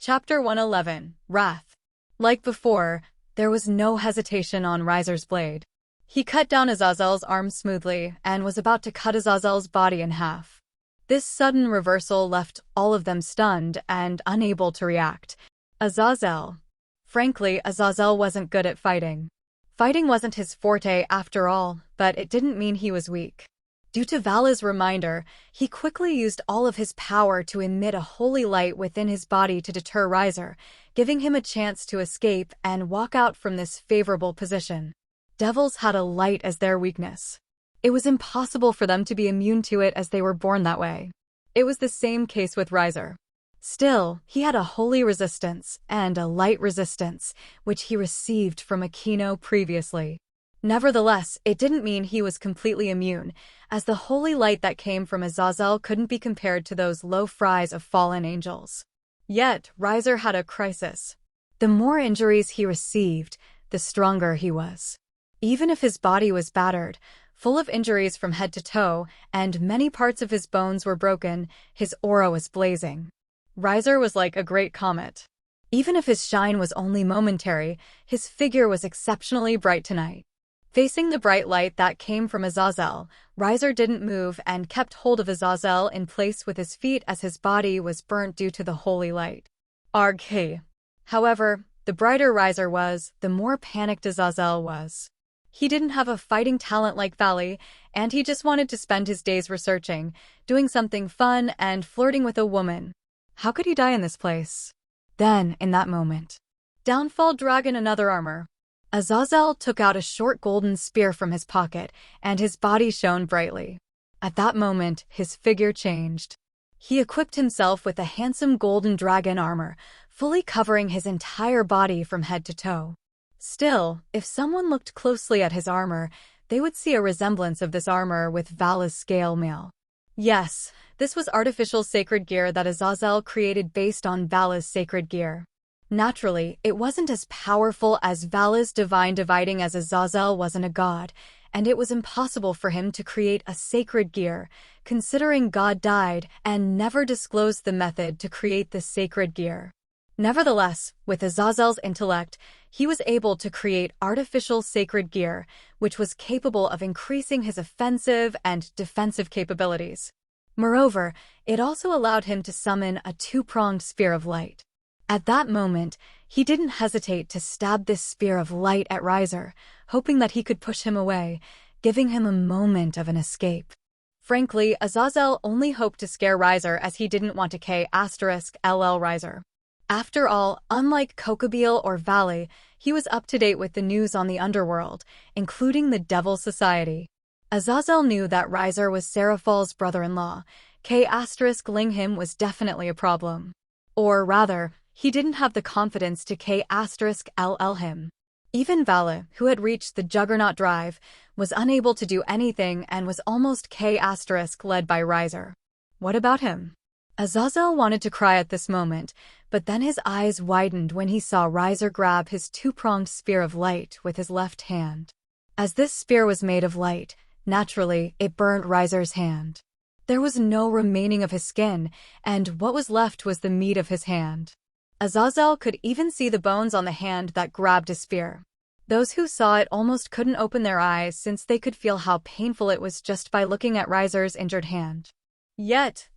Chapter 111, Wrath. Like before, there was no hesitation on Riser's blade. He cut down Azazel's arm smoothly and was about to cut Azazel's body in half. This sudden reversal left all of them stunned and unable to react. Azazel. Frankly, Azazel wasn't good at fighting. Fighting wasn't his forte after all, but it didn't mean he was weak. Due to Vala's reminder, he quickly used all of his power to emit a holy light within his body to deter Riser, giving him a chance to escape and walk out from this favorable position. Devils had a light as their weakness. It was impossible for them to be immune to it as they were born that way. It was the same case with Riser. Still, he had a holy resistance and a light resistance, which he received from Aquino previously. Nevertheless, it didn't mean he was completely immune, as the holy light that came from Azazel couldn't be compared to those low fries of fallen angels. Yet, Riser had a crisis. The more injuries he received, the stronger he was. Even if his body was battered, full of injuries from head to toe, and many parts of his bones were broken, his aura was blazing. Riser was like a great comet. Even if his shine was only momentary, his figure was exceptionally bright tonight. Facing the bright light that came from Azazel, Riser didn't move and kept hold of Azazel in place with his feet as his body was burnt due to the holy light. Arg. However, the brighter Riser was, the more panicked Azazel was. He didn't have a fighting talent like Valley, and he just wanted to spend his days researching, doing something fun and flirting with a woman. How could he die in this place? Then, in that moment, Downfall Dragon another armor. Azazel took out a short golden spear from his pocket, and his body shone brightly. At that moment, his figure changed. He equipped himself with a handsome golden dragon armor, fully covering his entire body from head to toe. Still, if someone looked closely at his armor, they would see a resemblance of this armor with Vala's scale mail. Yes, this was artificial sacred gear that Azazel created based on Vala's sacred gear. Naturally, it wasn't as powerful as Vala's divine dividing as Azazel wasn't a god, and it was impossible for him to create a sacred gear, considering God died and never disclosed the method to create the sacred gear. Nevertheless, with Azazel's intellect, he was able to create artificial sacred gear, which was capable of increasing his offensive and defensive capabilities. Moreover, it also allowed him to summon a two-pronged spear of light. At that moment, he didn't hesitate to stab this spear of light at Riser, hoping that he could push him away, giving him a moment of an escape. Frankly, Azazel only hoped to scare Riser as he didn't want to K*LL Riser. After all, unlike Kokobeel or Valley, he was up to date with the news on the underworld, including the Devil Society. Azazel knew that Riser was Seraphal's brother-in-law. K*ling him was definitely a problem. Or rather, he didn't have the confidence to K*LL him. Even Vala, who had reached the Juggernaut Drive, was unable to do anything and was almost K*, led by Riser. What about him? Azazel wanted to cry at this moment, but then his eyes widened when he saw Riser grab his two-pronged spear of light with his left hand. As this spear was made of light, naturally, it burned Riser's hand. There was no remaining of his skin, and what was left was the meat of his hand. Azazel could even see the bones on the hand that grabbed his spear. Those who saw it almost couldn't open their eyes since they could feel how painful it was just by looking at Riser's injured hand. Yet,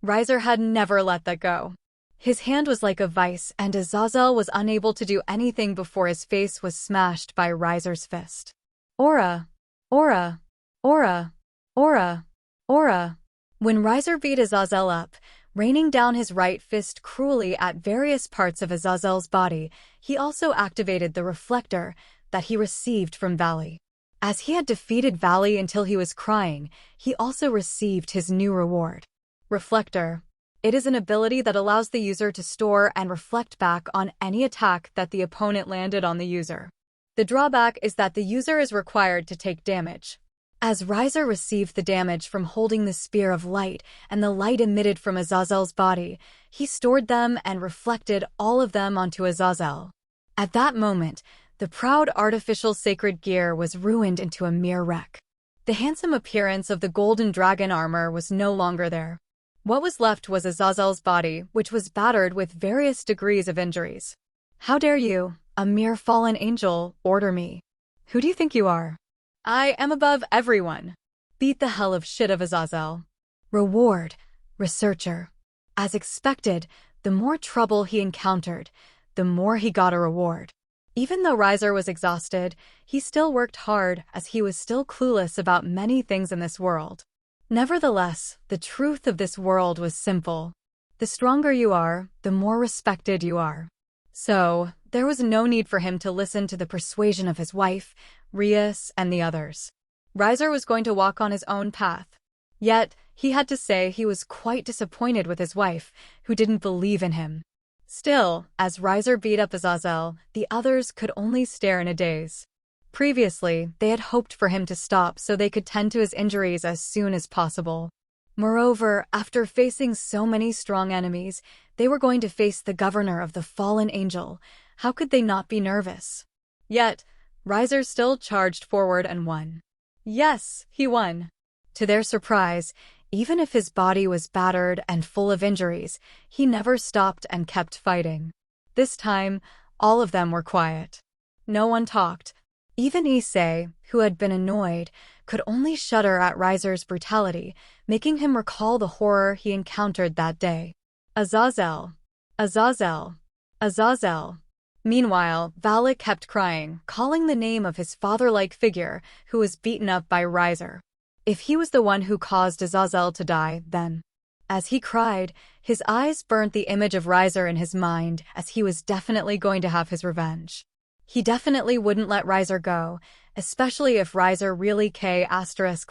Riser had never let that go. His hand was like a vice, and Azazel was unable to do anything before his face was smashed by Riser's fist. Aura. When Riser beat Azazel up, raining down his right fist cruelly at various parts of Azazel's body, he also activated the reflector that he received from Valley. As he had defeated Valley until he was crying, he also received his new reward. Reflector. It is an ability that allows the user to store and reflect back on any attack that the opponent landed on the user. The drawback is that the user is required to take damage. As Riser received the damage from holding the spear of light and the light emitted from Azazel's body, he stored them and reflected all of them onto Azazel. At that moment, the proud artificial sacred gear was ruined into a mere wreck. The handsome appearance of the golden dragon armor was no longer there. What was left was Azazel's body, which was battered with various degrees of injuries. How dare you, a mere fallen angel, order me? Who do you think you are? I am above everyone. Beat the hell of shit of Azazel. Reward, researcher. As expected, the more trouble he encountered, the more he got a reward. Even though Riser was exhausted, he still worked hard as he was still clueless about many things in this world. Nevertheless, the truth of this world was simple. The stronger you are, the more respected you are. So, there was no need for him to listen to the persuasion of his wife, Rias, and the others. Riser was going to walk on his own path. Yet, he had to say he was quite disappointed with his wife, who didn't believe in him. Still, as Riser beat up Azazel, the others could only stare in a daze. Previously, they had hoped for him to stop so they could tend to his injuries as soon as possible. Moreover, after facing so many strong enemies, they were going to face the governor of the fallen angel. How could they not be nervous? Yet, Riser still charged forward and won. Yes, he won. To their surprise, even if his body was battered and full of injuries, he never stopped and kept fighting. This time, all of them were quiet. No one talked. Even Issei, who had been annoyed, could only shudder at Riser's brutality, making him recall the horror he encountered that day. Azazel! Azazel! Azazel! Meanwhile, Valak kept crying, calling the name of his father-like figure, who was beaten up by Riser. If he was the one who caused Azazel to die, then... As he cried, his eyes burnt the image of Riser in his mind, as he was definitely going to have his revenge. He definitely wouldn't let Riser go, especially if Riser really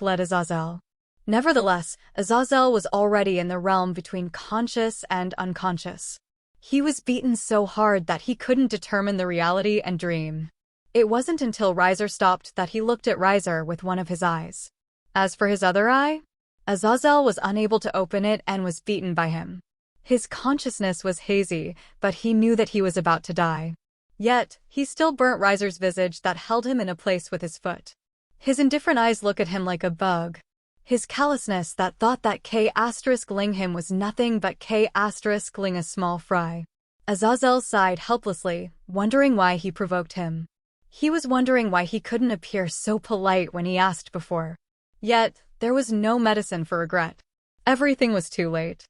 led Azazel. Nevertheless, Azazel was already in the realm between conscious and unconscious. He was beaten so hard that he couldn't determine the reality and dream. It wasn't until Riser stopped that he looked at Riser with one of his eyes. As for his other eye, Azazel was unable to open it and was beaten by him. His consciousness was hazy, but he knew that he was about to die. Yet, he still burnt Riser's visage that held him in a place with his foot. His indifferent eyes look at him like a bug. His callousness that thought that K*ling him was nothing but K*ling a small fry. Azazel sighed helplessly, wondering why he provoked him. He was wondering why he couldn't appear so polite when he asked before. Yet, there was no medicine for regret. Everything was too late.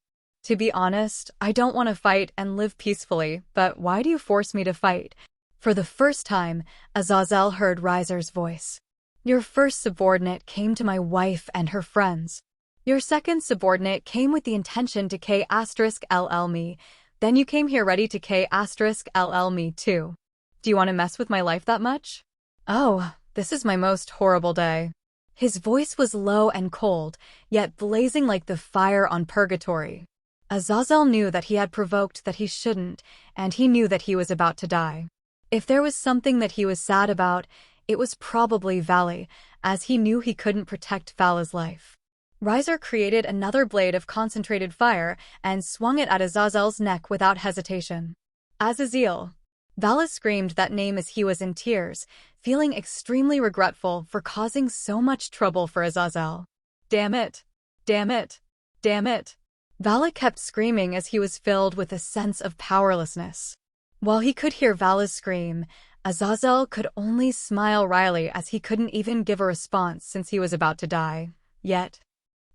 To be honest, I don't want to fight and live peacefully, but why do you force me to fight? For the first time, Azazel heard Riser's voice. Your first subordinate came to my wife and her friends. Your second subordinate came with the intention to K*ll me, then you came here ready to K*ll me too. Do you want to mess with my life that much? Oh, this is my most horrible day. His voice was low and cold, yet blazing like the fire on purgatory. Azazel knew that he had provoked that he shouldn't, and he knew that he was about to die. If there was something that he was sad about, it was probably Valley, as he knew he couldn't protect Vala's life. Riser created another blade of concentrated fire and swung it at Azazel's neck without hesitation. Azazel! Vala screamed that name as he was in tears, feeling extremely regretful for causing so much trouble for Azazel. Damn it! Damn it! Damn it! Vala kept screaming as he was filled with a sense of powerlessness. While he could hear Vala's scream, Azazel could only smile wryly as he couldn't even give a response since he was about to die. Yet,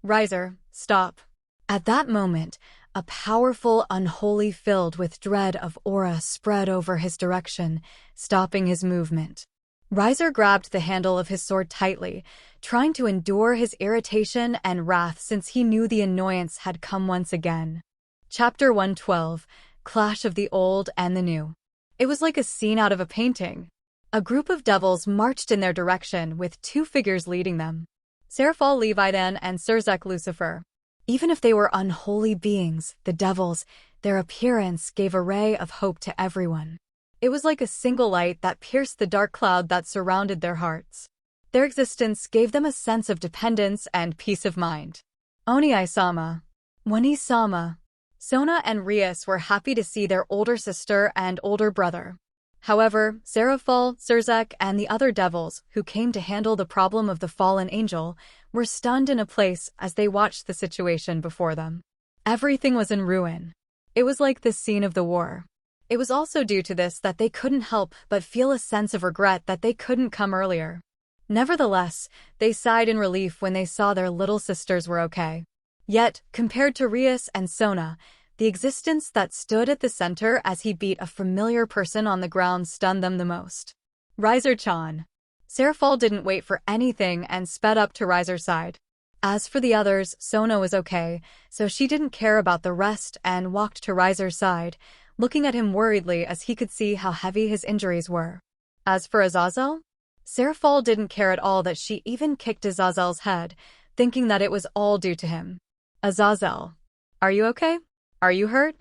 Riser, stop. At that moment, a powerful, unholy filled with dread of aura spread over his direction, stopping his movement. Riser grabbed the handle of his sword tightly, trying to endure his irritation and wrath since he knew the annoyance had come once again. Chapter 112, Clash of the Old and the New. It was like a scene out of a painting. A group of devils marched in their direction with two figures leading them. Seraphal Leviathan and Czak Lucifer. Even if they were unholy beings, the devils, their appearance gave a ray of hope to everyone. It was like a single light that pierced the dark cloud that surrounded their hearts. Their existence gave them a sense of dependence and peace of mind. Oni-sama. Wani-sama. Sona and Rias were happy to see their older sister and older brother. However, Seraphal, Czak, and the other devils, who came to handle the problem of the fallen angel, were stunned in a place as they watched the situation before them. Everything was in ruin. It was like the scene of the war. It was also due to this that they couldn't help but feel a sense of regret that they couldn't come earlier. Nevertheless, they sighed in relief when they saw their little sisters were okay. Yet, compared to Rias and Sona, the existence that stood at the center as he beat a familiar person on the ground stunned them the most. Riser-chan. Serafal didn't wait for anything and sped up to Riser's side. As for the others, Sona was okay, so she didn't care about the rest and walked to Riser's side, looking at him worriedly as he could see how heavy his injuries were. As for Azazel, Serafal didn't care at all that she even kicked Azazel's head, thinking that it was all due to him. Azazel, are you okay? Are you hurt?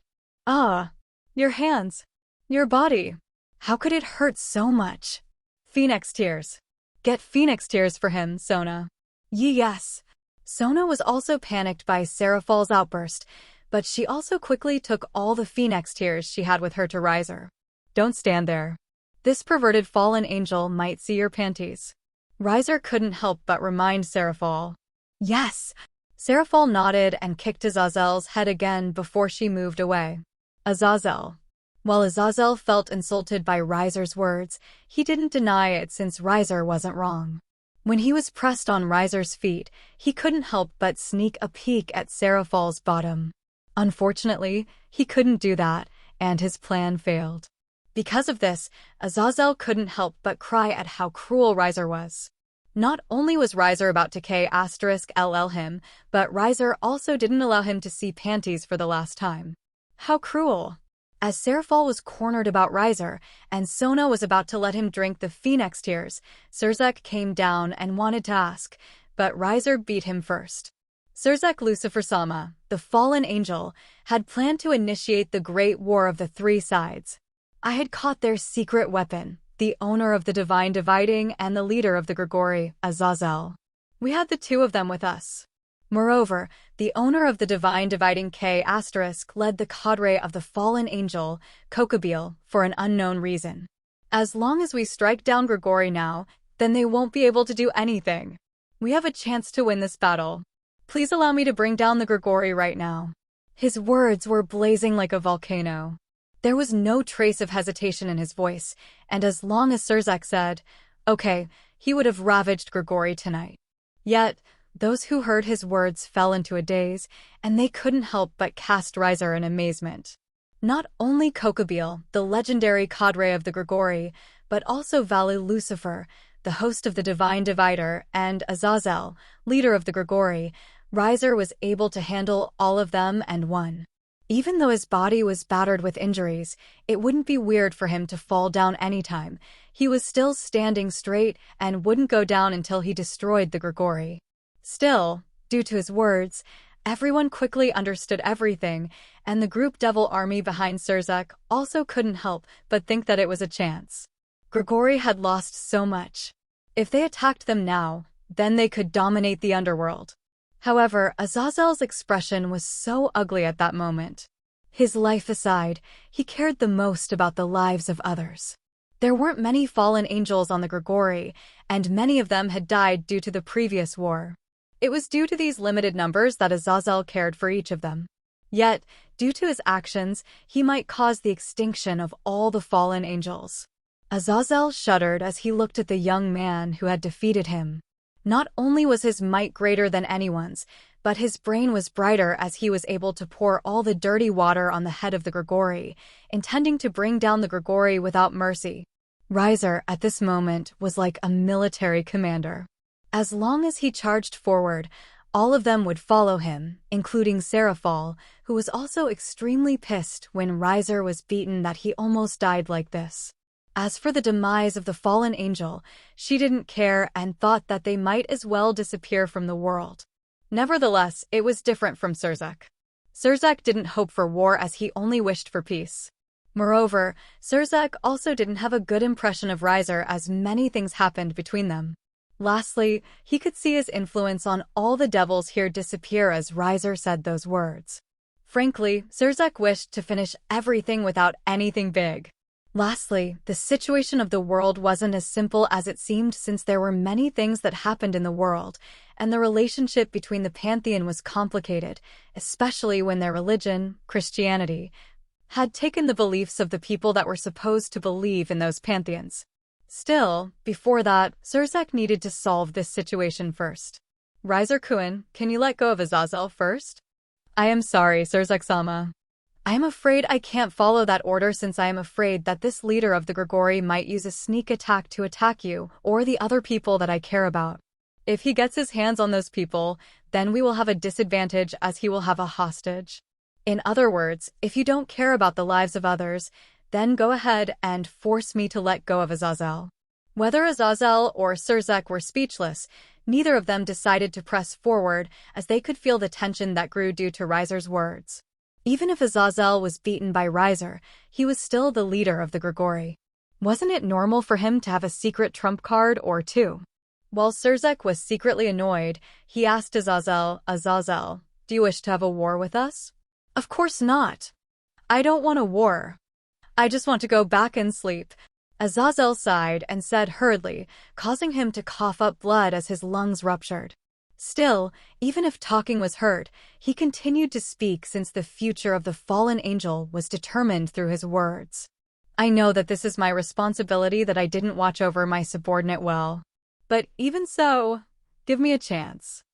Your hands. Your body. How could it hurt so much? Phenex tears. Get Phenex tears for him, Sona. Yes. Sona was also panicked by Serafal's outburst, but she also quickly took all the Phenex tears she had with her to Riser. Don't stand there. This perverted fallen angel might see your panties. Riser couldn't help but remind Serafal. Yes. Serafal nodded and kicked Azazel's head again before she moved away. Azazel. While Azazel felt insulted by Riser's words, he didn't deny it since Riser wasn't wrong. When he was pressed on Riser's feet, he couldn't help but sneak a peek at Serafal's bottom. Unfortunately, he couldn't do that, and his plan failed. Because of this, Azazel couldn't help but cry at how cruel Riser was. Not only was Riser about to K*LL him, but Riser also didn't allow him to see panties for the last time. How cruel! As Serafal was cornered about Riser, and Sona was about to let him drink the Phenex tears, Czak came down and wanted to ask, but Riser beat him first. Czak Lucifer-sama, the fallen angel, had planned to initiate the Great War of the Three Sides. I had caught their secret weapon, the owner of the Divine Dividing and the leader of the Gremory, Azazel. We had the two of them with us. Moreover, the owner of the Divine Dividing K** led the cadre of the fallen angel, Kokobile, for an unknown reason. As long as we strike down Gremory now, then they won't be able to do anything. We have a chance to win this battle. Please allow me to bring down the Gremory right now. His words were blazing like a volcano. There was no trace of hesitation in his voice, and as long as Czak said, okay, he would have ravaged Gremory tonight. Yet, those who heard his words fell into a daze, and they couldn't help but cast Riser in amazement. Not only Kokobile, the legendary cadre of the Gremory, but also Valu Lucifer, the host of the Divine Divider, and Azazel, leader of the Gremory, Riser was able to handle all of them and won. Even though his body was battered with injuries, it wouldn't be weird for him to fall down anytime. He was still standing straight and wouldn't go down until he destroyed the Gremory. Still, due to his words, everyone quickly understood everything, and the group devil army behind Czak also couldn't help but think that it was a chance. Gremory had lost so much. If they attacked them now, then they could dominate the underworld. However, Azazel's expression was so ugly at that moment. His life aside, he cared the most about the lives of others. There weren't many fallen angels on the Gremory, and many of them had died due to the previous war. It was due to these limited numbers that Azazel cared for each of them. Yet, due to his actions, he might cause the extinction of all the fallen angels. Azazel shuddered as he looked at the young man who had defeated him. Not only was his might greater than anyone's, but his brain was brighter as he was able to pour all the dirty water on the head of the Gremory, intending to bring down the Gremory without mercy. Riser, at this moment, was like a military commander. As long as he charged forward, all of them would follow him, including Serafal, who was also extremely pissed when Riser was beaten that he almost died like this. As for the demise of the fallen angel, she didn't care and thought that they might as well disappear from the world. Nevertheless, it was different from Czak. Czak didn't hope for war as he only wished for peace. Moreover, Czak also didn't have a good impression of Riser as many things happened between them. Lastly, he could see his influence on all the devils here disappear as Riser said those words. Frankly, Czak wished to finish everything without anything big. Lastly, the situation of the world wasn't as simple as it seemed since there were many things that happened in the world, and the relationship between the pantheon was complicated, especially when their religion, Christianity, had taken the beliefs of the people that were supposed to believe in those pantheons. Still, before that, Czak needed to solve this situation first. Riser Kuin, can you let go of Azazel first? I am sorry, Czak-sama. I am afraid I can't follow that order since I am afraid that this leader of the Gremory might use a sneak attack to attack you or the other people that I care about. If he gets his hands on those people, then we will have a disadvantage as he will have a hostage. In other words, if you don't care about the lives of others, then go ahead and force me to let go of Azazel. Whether Azazel or Czak were speechless, neither of them decided to press forward as they could feel the tension that grew due to Riser's words. Even if Azazel was beaten by Riser, he was still the leader of the Gremory. Wasn't it normal for him to have a secret trump card or two? While Czak was secretly annoyed, he asked Azazel, Azazel, do you wish to have a war with us? Of course not. I don't want a war. I just want to go back and sleep. Azazel sighed and said hurriedly, causing him to cough up blood as his lungs ruptured. Still, even if talking was hurt, he continued to speak since the future of the fallen angel was determined through his words. I know that this is my responsibility that I didn't watch over my subordinate well. But even so, give me a chance.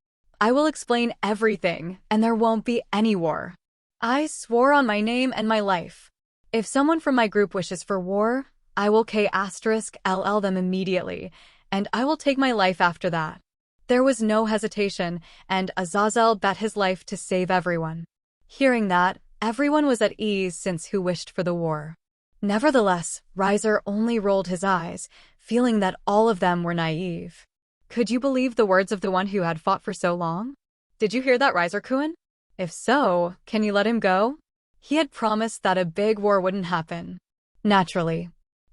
I will explain everything, and there won't be any war. I swore on my name and my life. If someone from my group wishes for war, I will K*LL them immediately, and I will take my life after that. There was no hesitation, and Azazel bet his life to save everyone. Hearing that, everyone was at ease since who wished for the war. Nevertheless, Riser only rolled his eyes, feeling that all of them were naive. Could you believe the words of the one who had fought for so long? Did you hear that, Riser-kun? If so, can you let him go? He had promised that a big war wouldn't happen. Naturally.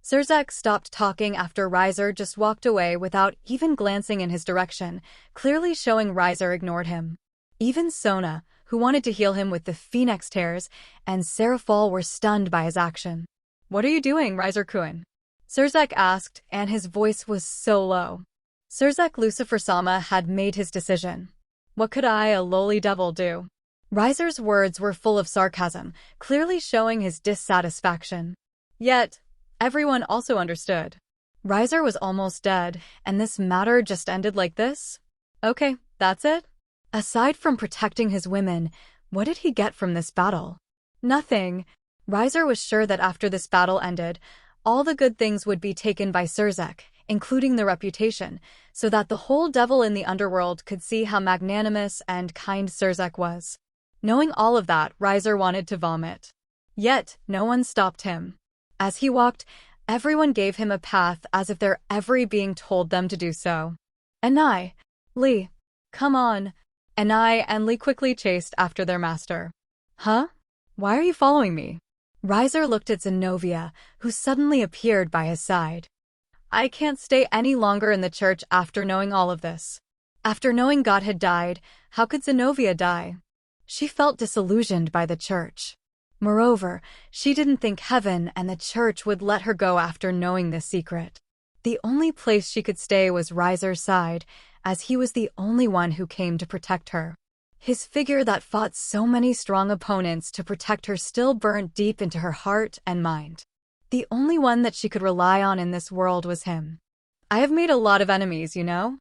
Czak stopped talking after Riser just walked away without even glancing in his direction, clearly showing Riser ignored him. Even Sona, who wanted to heal him with the Phoenix tears, and Serafal were stunned by his action. What are you doing, Riser-kun? Czak asked, and his voice was so low. Czak Lucifer-sama had made his decision. What could I, a lowly devil, do? Riser's words were full of sarcasm, clearly showing his dissatisfaction. Yet, everyone also understood. Riser was almost dead, and this matter just ended like this? Okay, that's it? Aside from protecting his women, what did he get from this battle? Nothing. Riser was sure that after this battle ended, all the good things would be taken by Czak, including the reputation, so that the whole devil in the underworld could see how magnanimous and kind Czak was. Knowing all of that, Riser wanted to vomit. Yet, no one stopped him. As he walked, everyone gave him a path as if their every being told them to do so. Anai, Lee, come on. Anai and Lee quickly chased after their master. Huh? Why are you following me? Riser looked at Zenovia, who suddenly appeared by his side. I can't stay any longer in the church after knowing all of this. After knowing God had died, how could Zenovia die? She felt disillusioned by the church. Moreover, she didn't think heaven and the church would let her go after knowing this secret. The only place she could stay was Riser's side, as he was the only one who came to protect her. His figure that fought so many strong opponents to protect her still burnt deep into her heart and mind. The only one that she could rely on in this world was him. I have made a lot of enemies, you know?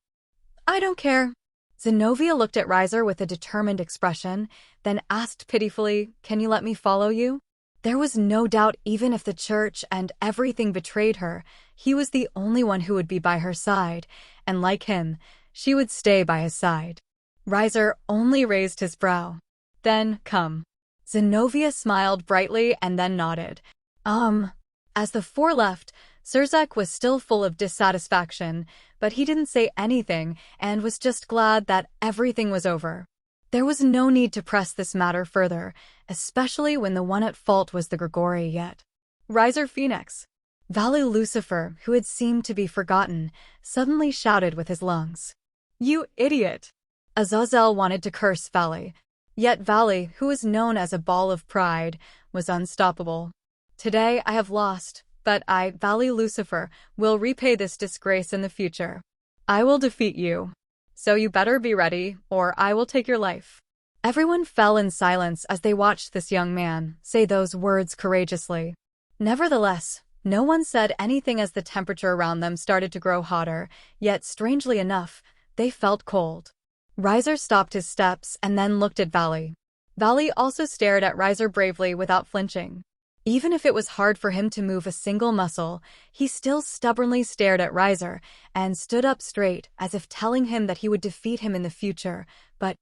I don't care. Zenovia looked at Riser with a determined expression, then asked pitifully, can you let me follow you? There was no doubt even if the church and everything betrayed her, he was the only one who would be by her side, and like him, she would stay by his side. Riser only raised his brow. Then, come. Zenovia smiled brightly and then nodded. As the four left, Czak was still full of dissatisfaction, but he didn't say anything and was just glad that everything was over. There was no need to press this matter further, especially when the one at fault was the Gremory yet. Riser Phenex. Valley Lucifer, who had seemed to be forgotten, suddenly shouted with his lungs. You idiot! Azazel wanted to curse Valley, yet Valley, who was known as a ball of pride, was unstoppable. Today I have lost, But I, Valley Lucifer, will repay this disgrace in the future. I will defeat you. So you better be ready, or I will take your life." Everyone fell in silence as they watched this young man say those words courageously. Nevertheless, no one said anything as the temperature around them started to grow hotter, yet strangely enough, they felt cold. Riser stopped his steps and then looked at Valley. Valley also stared at Riser bravely without flinching. Even if it was hard for him to move a single muscle, he still stubbornly stared at Riser and stood up straight as if telling him that he would defeat him in the future. But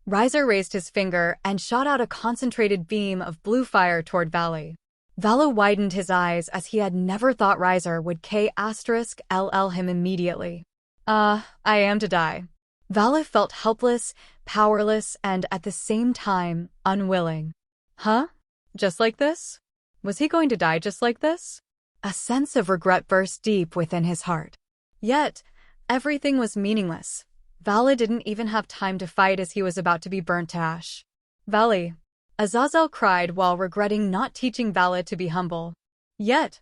Riser raised his finger and shot out a concentrated beam of blue fire toward Valley. Valley widened his eyes as he had never thought Riser would KLL him immediately. I am to die." Valley felt helpless, powerless, and at the same time, unwilling. Huh? Just like this? Was he going to die just like this? A sense of regret burst deep within his heart. Yet, everything was meaningless. Valley didn't even have time to fight as he was about to be burnt to ash. "Valley," Azazel cried while regretting not teaching Valley to be humble. Yet,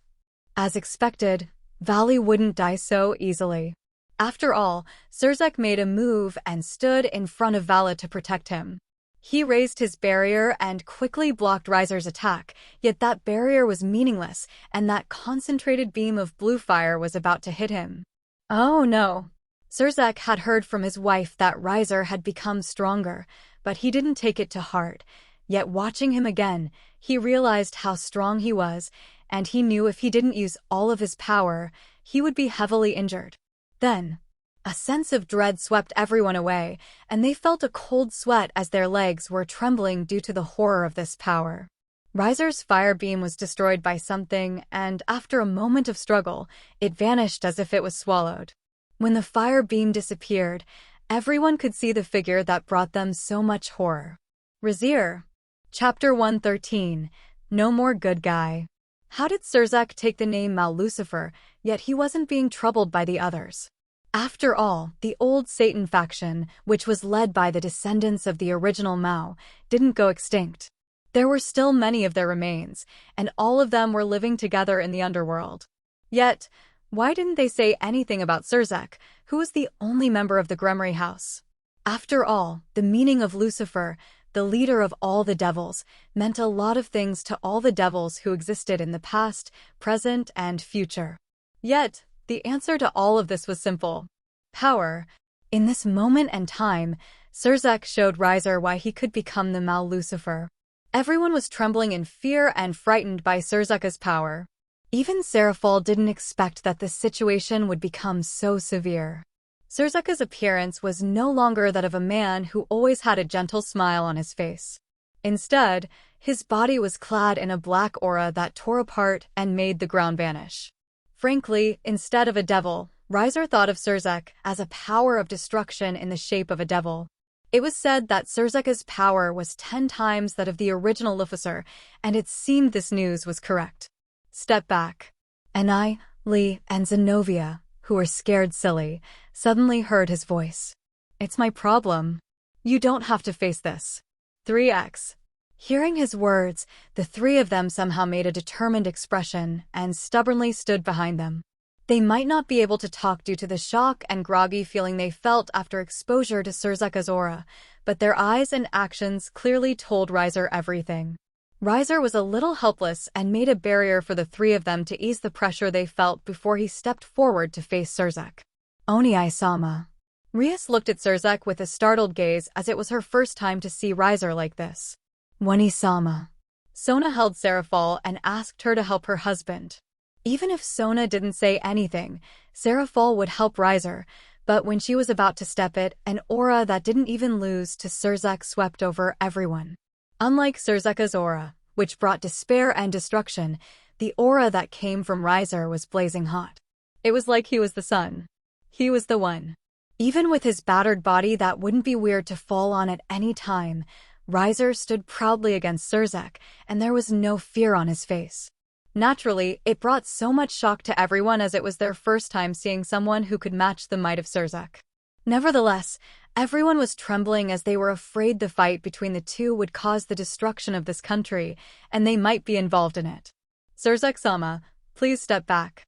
as expected, Valley wouldn't die so easily. After all, Czak made a move and stood in front of Valley to protect him. He raised his barrier and quickly blocked Riser's attack, yet that barrier was meaningless, and that concentrated beam of blue fire was about to hit him. Oh no! Czak had heard from his wife that Riser had become stronger, but he didn't take it to heart. Yet watching him again, he realized how strong he was, and he knew if he didn't use all of his power, he would be heavily injured. Then, a sense of dread swept everyone away, and they felt a cold sweat as their legs were trembling due to the horror of this power. Riser's fire beam was destroyed by something, and after a moment of struggle, it vanished as if it was swallowed. When the fire beam disappeared, everyone could see the figure that brought them so much horror. Riser. Chapter 113. No More Good Guy. How did Czak take the name Mal Lucifer, yet he wasn't being troubled by the others? After all, the old Satan faction, which was led by the descendants of the original Mao, didn't go extinct. There were still many of their remains, and all of them were living together in the underworld. Yet, why didn't they say anything about Czak, who was the only member of the Gremory house? After all, the meaning of Lucifer, the leader of all the devils, meant a lot of things to all the devils who existed in the past, present, and future. Yet, the answer to all of this was simple. Power. In this moment and time, Czak showed Riser why he could become the Mal Lucifer. Everyone was trembling in fear and frightened by Czak's power. Even Seraphol didn't expect that the situation would become so severe. Czak's appearance was no longer that of a man who always had a gentle smile on his face. Instead, his body was clad in a black aura that tore apart and made the ground vanish. Frankly, instead of a devil, Riser thought of Czak as a power of destruction in the shape of a devil. It was said that Czak's power was 10 times that of the original Lucifer, and it seemed this news was correct. Step back. And I, Lee, and Zenovia, who were scared silly, suddenly heard his voice. "It's my problem. You don't have to face this." 3x. Hearing his words, the three of them somehow made a determined expression and stubbornly stood behind them. They might not be able to talk due to the shock and groggy feeling they felt after exposure to Czak's aura, but their eyes and actions clearly told Riser everything. Riser was a little helpless and made a barrier for the three of them to ease the pressure they felt before he stepped forward to face Czak. "Oni-sama." Rias looked at Czak with a startled gaze as it was her first time to see Riser like this. "Oni-sama." Sona held Seraphol and asked her to help her husband. Even if Sona didn't say anything, Seraphol would help Riser, but when she was about to step it, an aura that didn't even lose to Czak swept over everyone. Unlike Czak's aura, which brought despair and destruction, the aura that came from Riser was blazing hot. It was like he was the sun. He was the one. Even with his battered body that wouldn't be weird to fall on at any time, Riser stood proudly against Czak, and there was no fear on his face. Naturally, it brought so much shock to everyone as it was their first time seeing someone who could match the might of Czak. Nevertheless, everyone was trembling as they were afraid the fight between the two would cause the destruction of this country, and they might be involved in it. "Czak-sama, Please step back.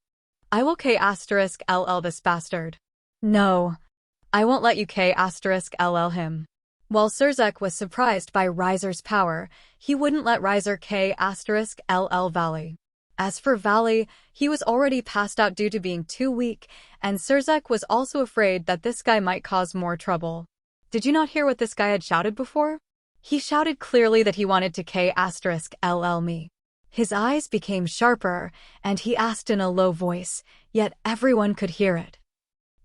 I will K*LL this bastard. No. I won't let you K*LL him. While Czak was surprised by Riser's power, he wouldn't let Riser K*LL Valley. As for Valley, he was already passed out due to being too weak, and Czak was also afraid that this guy might cause more trouble. Did you not hear what this guy had shouted before? He shouted clearly that he wanted to K*LL me. His eyes became sharper, and he asked in a low voice, yet everyone could hear it.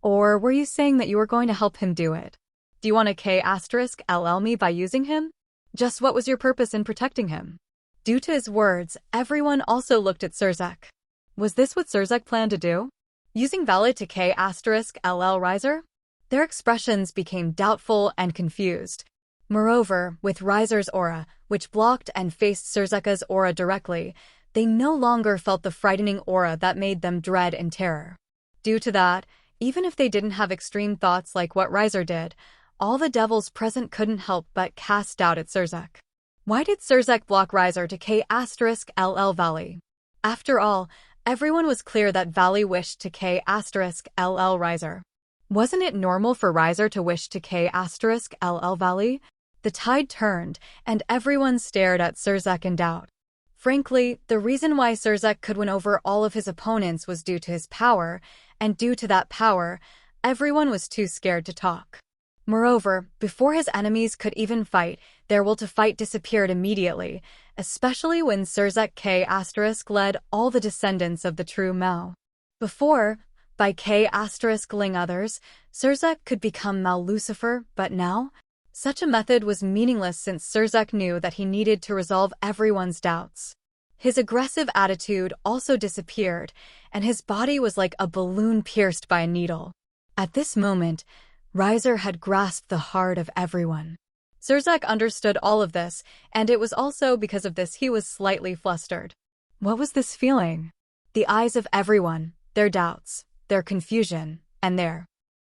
Or were you saying that you were going to help him do it? Do you want to K*LL me by using him? Just what was your purpose in protecting him? Due to his words, everyone also looked at Czak. Was this what Czak planned to do? Using Valley to K*LL Riser? Their expressions became doubtful and confused. Moreover, with Riser's aura, which blocked and faced Czak's aura directly, they no longer felt the frightening aura that made them dread and terror. Due to that, even if they didn't have extreme thoughts like what Riser did, all the devils present couldn't help but cast doubt at Czak. Why did Czak block Riser to K*LL Valley? After all, everyone was clear that Valley wished to K*LL Riser. Wasn't it normal for Riser to wish to K*LL Valley? The tide turned, and everyone stared at Czak in doubt. Frankly, the reason why Czak could win over all of his opponents was due to his power, and due to that power, everyone was too scared to talk. Moreover, before his enemies could even fight, their will to fight disappeared immediately, especially when Czak K*led all the descendants of the true Mao. Before, by K*ling others, Czak could become Mao Lucifer, but now? Such a method was meaningless since Czak knew that he needed to resolve everyone's doubts. His aggressive attitude also disappeared, and his body was like a balloon pierced by a needle. At this moment, Riser had grasped the heart of everyone. Czak understood all of this, and it was also because of this he was slightly flustered. What was this feeling? The eyes of everyone, their doubts, their confusion, and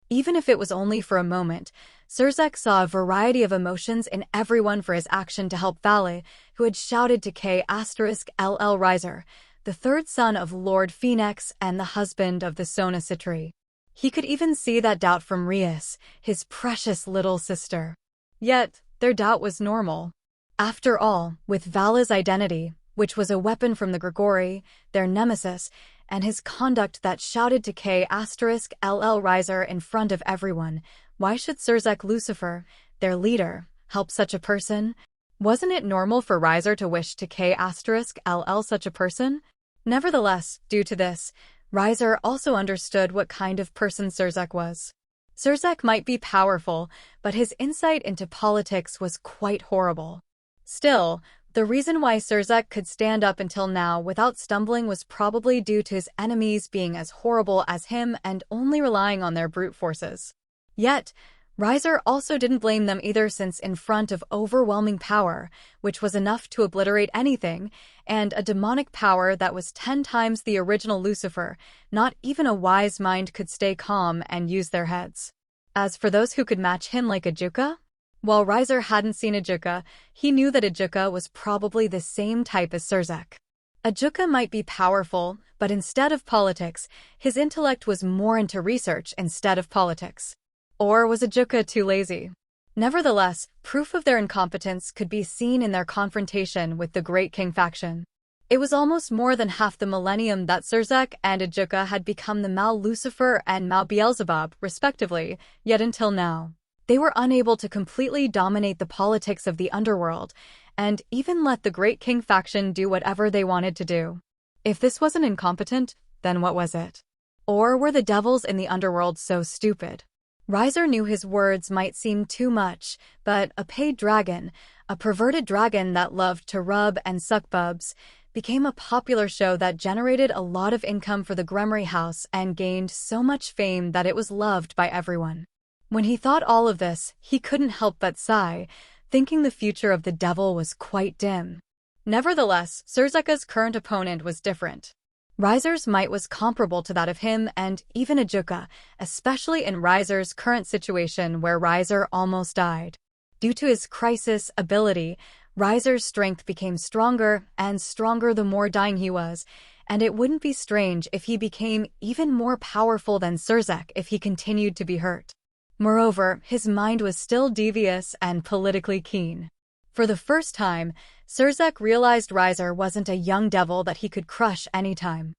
even if it was only for a moment, Czak saw a variety of emotions in everyone for his action to help Valley, who had shouted to K*LL Riser, the third son of Lord Phenex and the husband of the Sona Citri. He could even see that doubt from Rias, his precious little sister. Yet, their doubt was normal. After all, with Vala's identity, which was a weapon from the Gregory, their nemesis, and his conduct that shouted to K*LL Riser in front of everyone, why should Czak Lucifer, their leader, help such a person? Wasn't it normal for Riser to wish to K*LL such a person? Nevertheless, due to this, Riser also understood what kind of person Czak was. Czak might be powerful, but his insight into politics was quite horrible. Still, the reason why Czak could stand up until now without stumbling was probably due to his enemies being as horrible as him and only relying on their brute forces. Yet, Riser also didn't blame them either since in front of overwhelming power, which was enough to obliterate anything, and a demonic power that was 10 times the original Lucifer, not even a wise mind could stay calm and use their heads. As for those who could match him like a Juka? While Riser hadn't seen a Juka, he knew that a Juka was probably the same type as Czak. A Juka might be powerful, but instead of politics, his intellect was more into research instead of politics. Or was a Juka too lazy? Nevertheless, proof of their incompetence could be seen in their confrontation with the Great King faction. It was almost more than half the millennium that Czak and a Juka had become the Mao Lucifer and Mao Beelzebub, respectively, yet until now, they were unable to completely dominate the politics of the underworld, and even let the Great King faction do whatever they wanted to do. If this wasn't incompetent, then what was it? Or were the devils in the underworld so stupid? Riser knew his words might seem too much, but a paid dragon, a perverted dragon that loved to rub and suck bubs, became a popular show that generated a lot of income for the Gremory house and gained so much fame that it was loved by everyone. When he thought all of this, he couldn't help but sigh, thinking the future of the devil was quite dim. Nevertheless, Czak's current opponent was different. Riser's might was comparable to that of him and even a Juka, especially in Riser's current situation where Riser almost died. Due to his crisis ability, Riser's strength became stronger and stronger the more dying he was, and it wouldn't be strange if he became even more powerful than Czak if he continued to be hurt. Moreover, his mind was still devious and politically keen. For the first time, Czak realized Riser wasn't a young devil that he could crush anytime.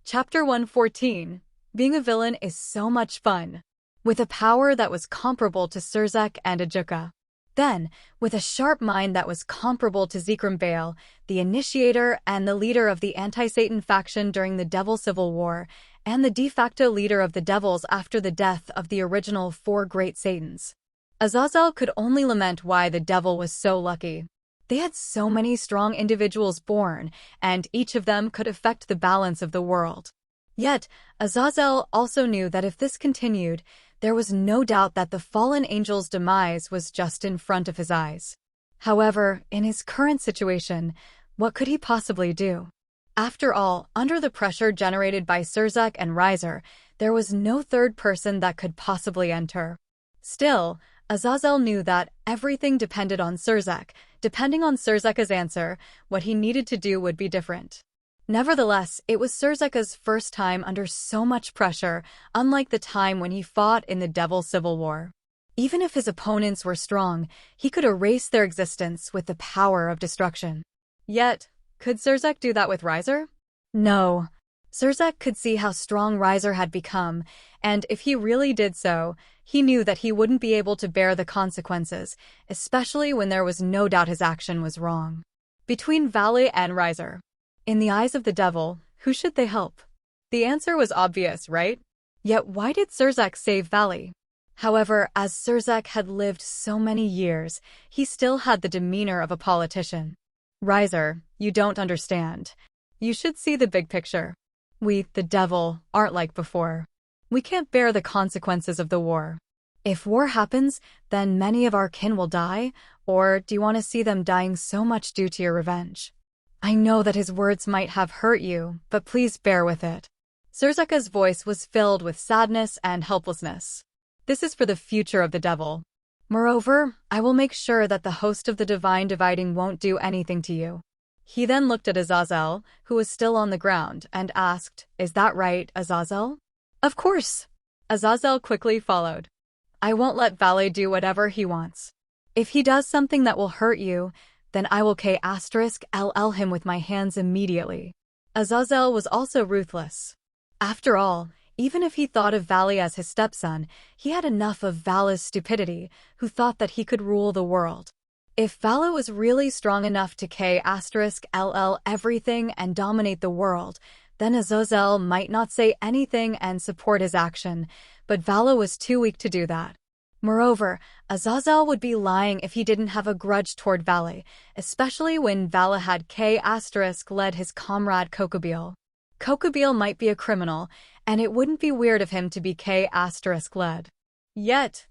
Chapter 114. Being a villain is so much fun. With a power that was comparable to Czak and Ajuka. Then, with a sharp mind that was comparable to Zekrem, the initiator and the leader of the anti-Satan faction during the Devil Civil War, and the de facto leader of the Devils after the death of the original 4 Great Satans. Azazel could only lament why the Devil was so lucky. They had so many strong individuals born, and each of them could affect the balance of the world. Yet, Azazel also knew that if this continued, there was no doubt that the fallen angel's demise was just in front of his eyes. However, in his current situation, what could he possibly do? After all, under the pressure generated by Czak and Riser, there was no third person that could possibly enter. Still, Azazel knew that everything depended on Czak. Depending on Czak's answer, what he needed to do would be different. Nevertheless, it was Czak's first time under so much pressure, unlike the time when he fought in the Devil Civil War. Even if his opponents were strong, he could erase their existence with the power of destruction. Yet, could Czak do that with Riser? No. Czak could see how strong Riser had become, and if he really did so, he knew that he wouldn't be able to bear the consequences, especially when there was no doubt his action was wrong. Between Valkyrie and Riser. In the eyes of the devil, who should they help? The answer was obvious, right? Yet why did Czak save Valkyrie? However, as Czak had lived so many years, he still had the demeanor of a politician. Riser, you don't understand. You should see the big picture. We, the devil, aren't like before. We can't bear the consequences of the war. If war happens, then many of our kin will die, or do you want to see them dying so much due to your revenge? I know that his words might have hurt you, but please bear with it. Czak's voice was filled with sadness and helplessness. This is for the future of the devil. Moreover, I will make sure that the host of the divine dividing won't do anything to you. He then looked at Azazel, who was still on the ground, and asked, "Is that right, Azazel?" "Of course." Azazel quickly followed. "I won't let Valkyrie do whatever he wants. If he does something that will hurt you, then I will K*LL him with my hands immediately." Azazel was also ruthless. After all, even if he thought of Valkyrie as his stepson, he had enough of Val's stupidity, who thought that he could rule the world. If Vala was really strong enough to K*LL everything and dominate the world, then Azazel might not say anything and support his action, but Vala was too weak to do that. Moreover, Azazel would be lying if he didn't have a grudge toward Valkyrie, especially when Vala had K*led his comrade Kokobeel. Kokobeel might be a criminal, and it wouldn't be weird of him to be K*led. Yet,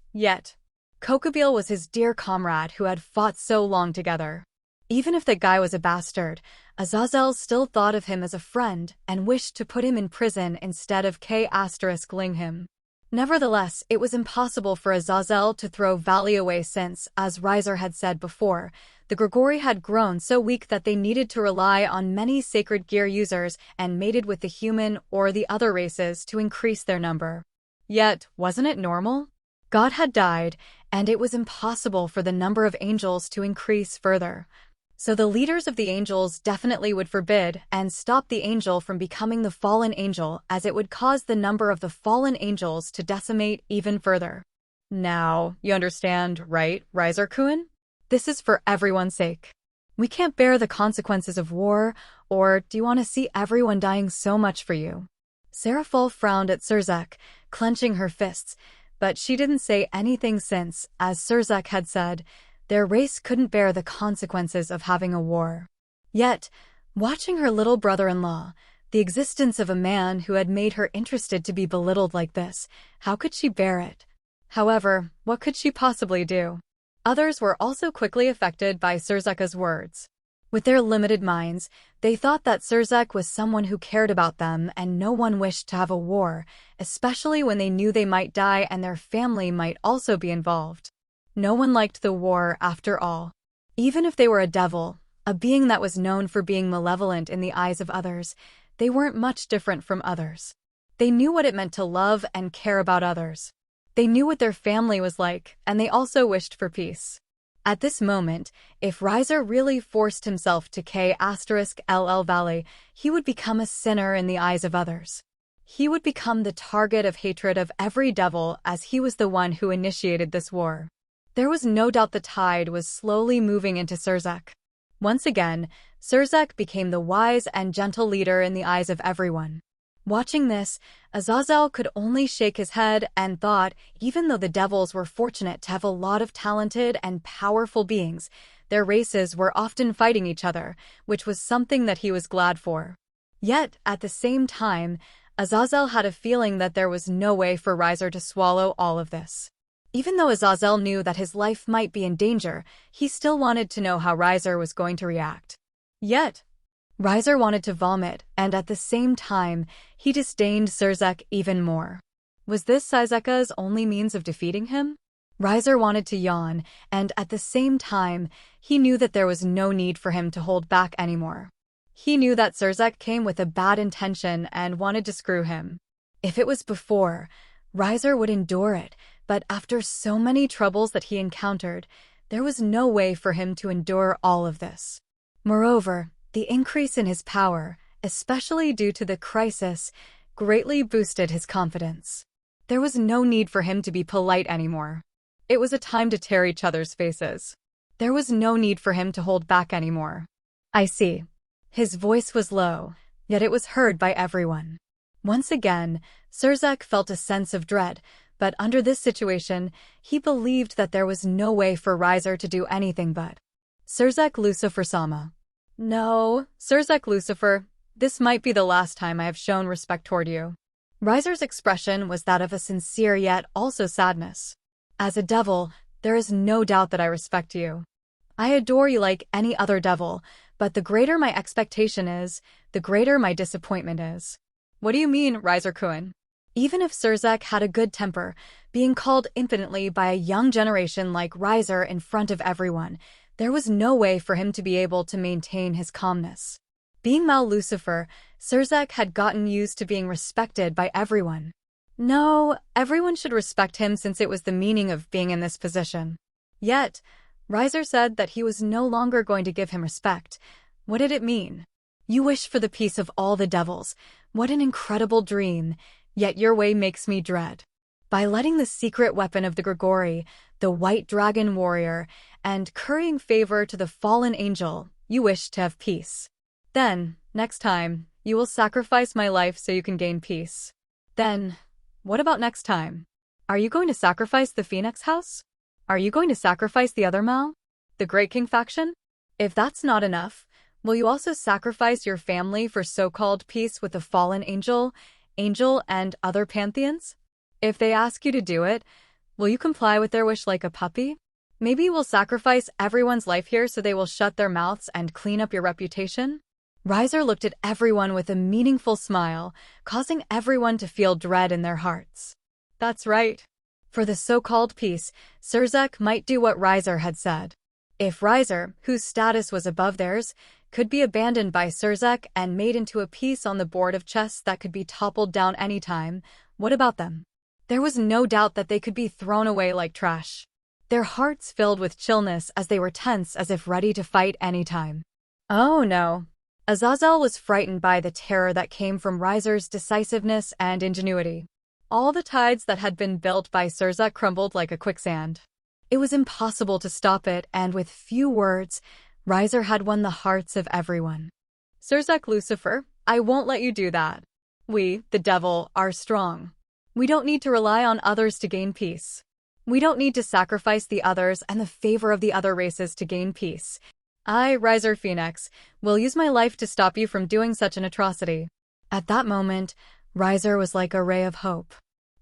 Kokobeel was his dear comrade who had fought so long together. Even if the guy was a bastard, Azazel still thought of him as a friend and wished to put him in prison instead of K*ling him. Nevertheless, it was impossible for Azazel to throw Valkyrie away since, as Riser had said before, the Gremory had grown so weak that they needed to rely on many sacred gear users and mated with the human or the other races to increase their number. Yet, wasn't it normal? God had died, and it was impossible for the number of angels to increase further. So the leaders of the angels definitely would forbid and stop the angel from becoming the fallen angel, as it would cause the number of the fallen angels to decimate even further. Now, you understand, right, Riser-kun? This is for everyone's sake. We can't bear the consequences of war, or do you want to see everyone dying so much for you? Seraphol frowned at Czak, clenching her fists, but she didn't say anything since, as Czak had said, their race couldn't bear the consequences of having a war. Yet, watching her little brother-in-law, the existence of a man who had made her interested to be belittled like this, how could she bear it? However, what could she possibly do? Others were also quickly affected by Czak's words. With their limited minds, they thought that Czak was someone who cared about them and no one wished to have a war, especially when they knew they might die and their family might also be involved. No one liked the war, after all. Even if they were a devil, a being that was known for being malevolent in the eyes of others, they weren't much different from others. They knew what it meant to love and care about others. They knew what their family was like, and they also wished for peace. At this moment, if Riser really forced himself to K*LL Valley, he would become a sinner in the eyes of others. He would become the target of hatred of every devil, as he was the one who initiated this war. There was no doubt the tide was slowly moving into Czak. Once again, Czak became the wise and gentle leader in the eyes of everyone. Watching this, Azazel could only shake his head and thought, even though the devils were fortunate to have a lot of talented and powerful beings, their races were often fighting each other, which was something that he was glad for. Yet, at the same time, Azazel had a feeling that there was no way for Riser to swallow all of this. Even though Azazel knew that his life might be in danger, he still wanted to know how Riser was going to react. Yet, Riser wanted to vomit, and at the same time, he disdained Czak even more. Was this Czak's only means of defeating him? Riser wanted to yawn, and at the same time, he knew that there was no need for him to hold back anymore. He knew that Czak came with a bad intention and wanted to screw him. If it was before, Riser would endure it, but after so many troubles that he encountered, there was no way for him to endure all of this. Moreover, the increase in his power, especially due to the crisis, greatly boosted his confidence. There was no need for him to be polite anymore. It was a time to tear each other's faces. There was no need for him to hold back anymore. I see. His voice was low, yet it was heard by everyone. Once again, Czak felt a sense of dread, but under this situation, he believed that there was no way for Riser to do anything but. Czak Lucifer Sama. No, Czak Lucifer, this might be the last time I have shown respect toward you. Riser's expression was that of a sincere yet also sadness. As a devil, there is no doubt that I respect you. I adore you like any other devil, but the greater my expectation is, the greater my disappointment is. What do you mean, Riser-kun? Even if Czak had a good temper, being called impotently by a young generation like Riser in front of everyone, there was no way for him to be able to maintain his calmness. Being Mal Lucifer, Czak had gotten used to being respected by everyone. No, everyone should respect him since it was the meaning of being in this position. Yet, Riser said that he was no longer going to give him respect. What did it mean? You wish for the peace of all the devils. What an incredible dream, yet your way makes me dread. By letting the secret weapon of the Gregory, the white dragon warrior, and currying favor to the fallen angel, you wish to have peace. Then, next time, you will sacrifice my life so you can gain peace. Then, what about next time? Are you going to sacrifice the Phoenix house? Are you going to sacrifice the other Mal? The Great King faction? If that's not enough, will you also sacrifice your family for so-called peace with the fallen angel, and other pantheons? If they ask you to do it, will you comply with their wish like a puppy? Maybe you will sacrifice everyone's life here so they will shut their mouths and clean up your reputation? Riser looked at everyone with a meaningful smile, causing everyone to feel dread in their hearts. That's right. For the so-called peace, Czak might do what Riser had said. If Riser, whose status was above theirs, could be abandoned by Czak and made into a piece on the board of chess that could be toppled down anytime, what about them? There was no doubt that they could be thrown away like trash. Their hearts filled with chillness as they were tense as if ready to fight anytime. Oh no. Azazel was frightened by the terror that came from Riser's decisiveness and ingenuity. All the tides that had been built by Czak crumbled like a quicksand. It was impossible to stop it, and with few words, Riser had won the hearts of everyone. Czak Lucifer, I won't let you do that. We, the devil, are strong. We don't need to rely on others to gain peace. We don't need to sacrifice the others and the favor of the other races to gain peace. I, Riser Phenex, will use my life to stop you from doing such an atrocity. At that moment, Riser was like a ray of hope.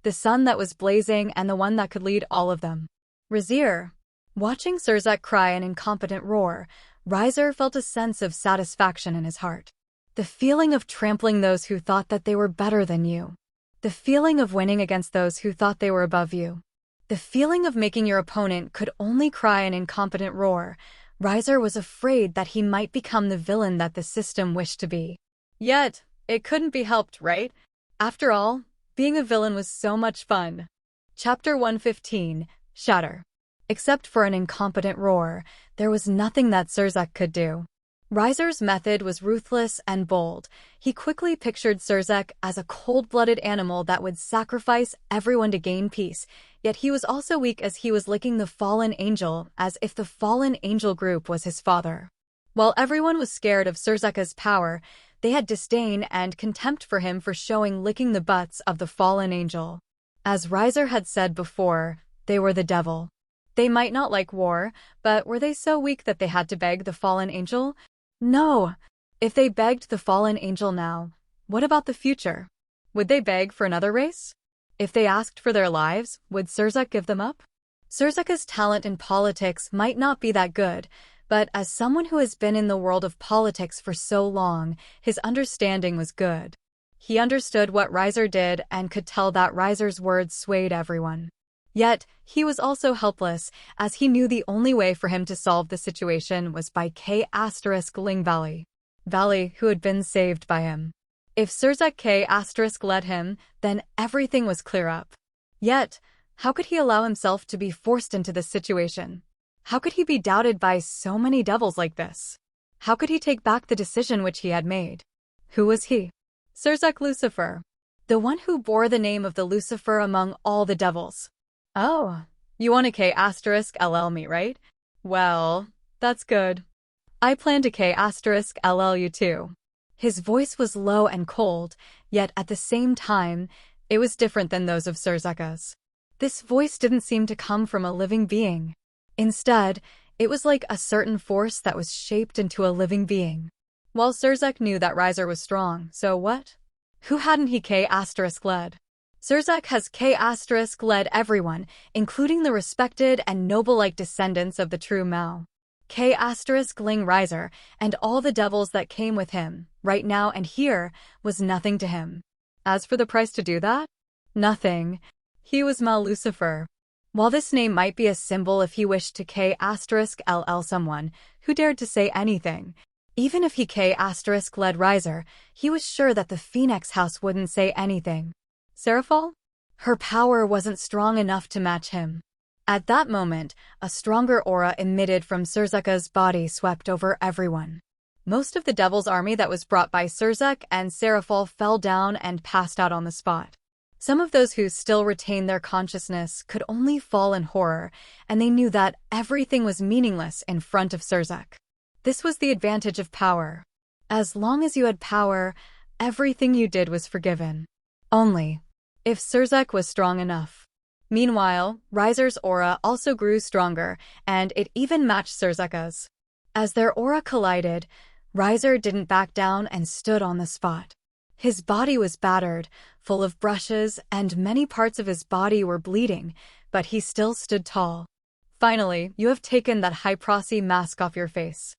The sun that was blazing and the one that could lead all of them. Riser. Watching Czak cry an incompetent roar, Riser felt a sense of satisfaction in his heart. The feeling of trampling those who thought that they were better than you. The feeling of winning against those who thought they were above you. The feeling of making your opponent could only cry an incompetent roar. Riser was afraid that he might become the villain that the system wished to be. Yet, It couldn't be helped, right? After all, being a villain was so much fun. Chapter 115, Shatter. Except for an incompetent roar, there was nothing that Czak could do. Riser's method was ruthless and bold. He quickly pictured Czak as a cold-blooded animal that would sacrifice everyone to gain peace, yet he was also weak as he was licking the fallen angel, as if the fallen angel group was his father. While everyone was scared of Czak's power, they had disdain and contempt for him for showing licking the butts of the fallen angel. As Riser had said before, they were the devil. They might not like war, but were they so weak that they had to beg the fallen angel? No. If they begged the fallen angel now, what about the future? Would they beg for another race? If they asked for their lives, would Czak give them up? Czak's talent in politics might not be that good, but as someone who has been in the world of politics for so long, his understanding was good. He understood what Riser did and could tell that Riser's words swayed everyone. Yet, he was also helpless, as he knew the only way for him to solve the situation was by K*ling Valley, who had been saved by him. If Czak K*led him, then everything was clear up. Yet, how could he allow himself to be forced into this situation? How could he be doubted by so many devils like this? How could he take back the decision which he had made? Who was he? Czak Lucifer. The one who bore the name of the Lucifer among all the devils. Oh, you want to K*ll me, right? Well, that's good. I plan to K*ll you too. His voice was low and cold, yet at the same time, it was different than those of Czak's. This voice didn't seem to come from a living being. Instead, it was like a certain force that was shaped into a living being. While Czak knew that Riser was strong, so what? Who hadn't he K*led? Czak has K*led everyone, including the respected and noble-like descendants of the true Mao. K*ling Riser, and all the devils that came with him, right now and here, was nothing to him. As for the price to do that? Nothing. He was Mao Lucifer. While this name might be a symbol if he wished to K*ll someone who dared to say anything, even if he K*led Riser, he was sure that the Phoenix house wouldn't say anything. Serafal? Her power wasn't strong enough to match him. At that moment, a stronger aura emitted from Czak's body swept over everyone. Most of the devil's army that was brought by Czak and Serafal fell down and passed out on the spot. Some of those who still retained their consciousness could only fall in horror, and they knew that everything was meaningless in front of Czak. This was the advantage of power. As long as you had power, everything you did was forgiven. Only if Czak was strong enough. Meanwhile, Riser's aura also grew stronger, and it even matched Czak's. As their aura collided, Riser didn't back down and stood on the spot. His body was battered, full of brushes, and many parts of his body were bleeding, but he still stood tall. Finally, you have taken that hypocrisy mask off your face.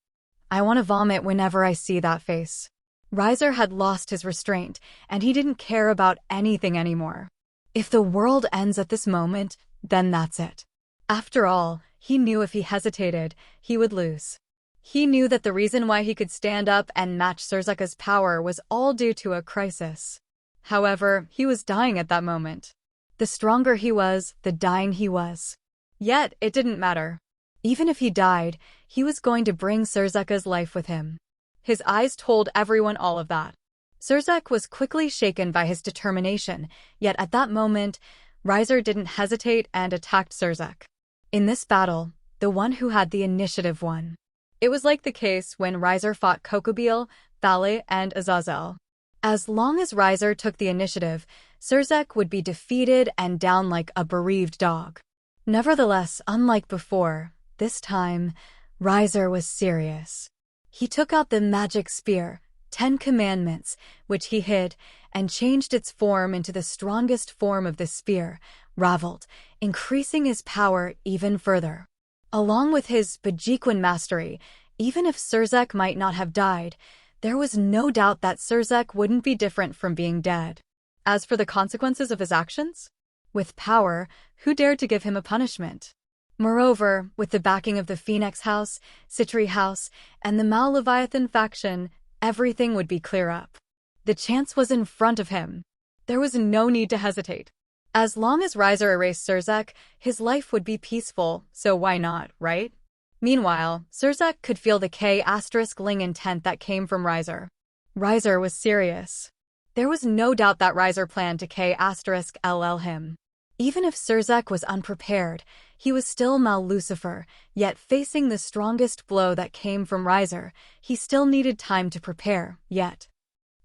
I want to vomit whenever I see that face. Riser had lost his restraint, and he didn't care about anything anymore. If the world ends at this moment, then that's it. After all, he knew if he hesitated, he would lose. He knew that the reason why he could stand up and match Czak's power was all due to a crisis. However, he was dying at that moment. The stronger he was, the dying he was. Yet, it didn't matter. Even if he died, he was going to bring Czak's life with him. His eyes told everyone all of that. Czak was quickly shaken by his determination, yet at that moment, Riser didn't hesitate and attacked Czak. In this battle, the one who had the initiative won. It was like the case when Riser fought Kokobil, Valkyrie, and Azazel. As long as Riser took the initiative, Czak would be defeated and down like a bereaved dog. Nevertheless, unlike before, this time, Riser was serious. He took out the magic spear, 10 Commandments, which he hid, and changed its form into the strongest form of the spear, Ravel, increasing his power even further. Along with his Bajiquan mastery, even if Czak might not have died, there was no doubt that Czak wouldn't be different from being dead. As for the consequences of his actions? With power, who dared to give him a punishment? Moreover, with the backing of the Phoenix House, Citri House, and the Mal Leviathan faction, everything would be clear up. The chance was in front of him. There was no need to hesitate. As long as Riser erased Czak, his life would be peaceful, so why not, right? Meanwhile, Czak could feel the K*ling intent that came from Riser. Riser was serious. There was no doubt that Riser planned to K*ll him. Even if Czak was unprepared, he was still Mal Lucifer, yet facing the strongest blow that came from Riser, he still needed time to prepare, yet.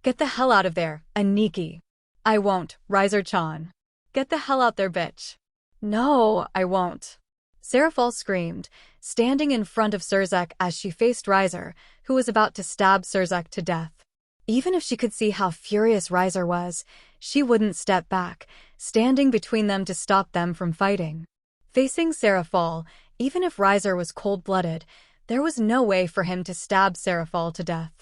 Get the hell out of there, Aniki. I won't, Riser-chan. Get the hell out there, bitch. No, I won't. Seraphol screamed, standing in front of Czak as she faced Riser, who was about to stab Czak to death. Even if she could see how furious Riser was, she wouldn't step back, standing between them to stop them from fighting. Facing Seraphol, even if Riser was cold-blooded, there was no way for him to stab Seraphol to death.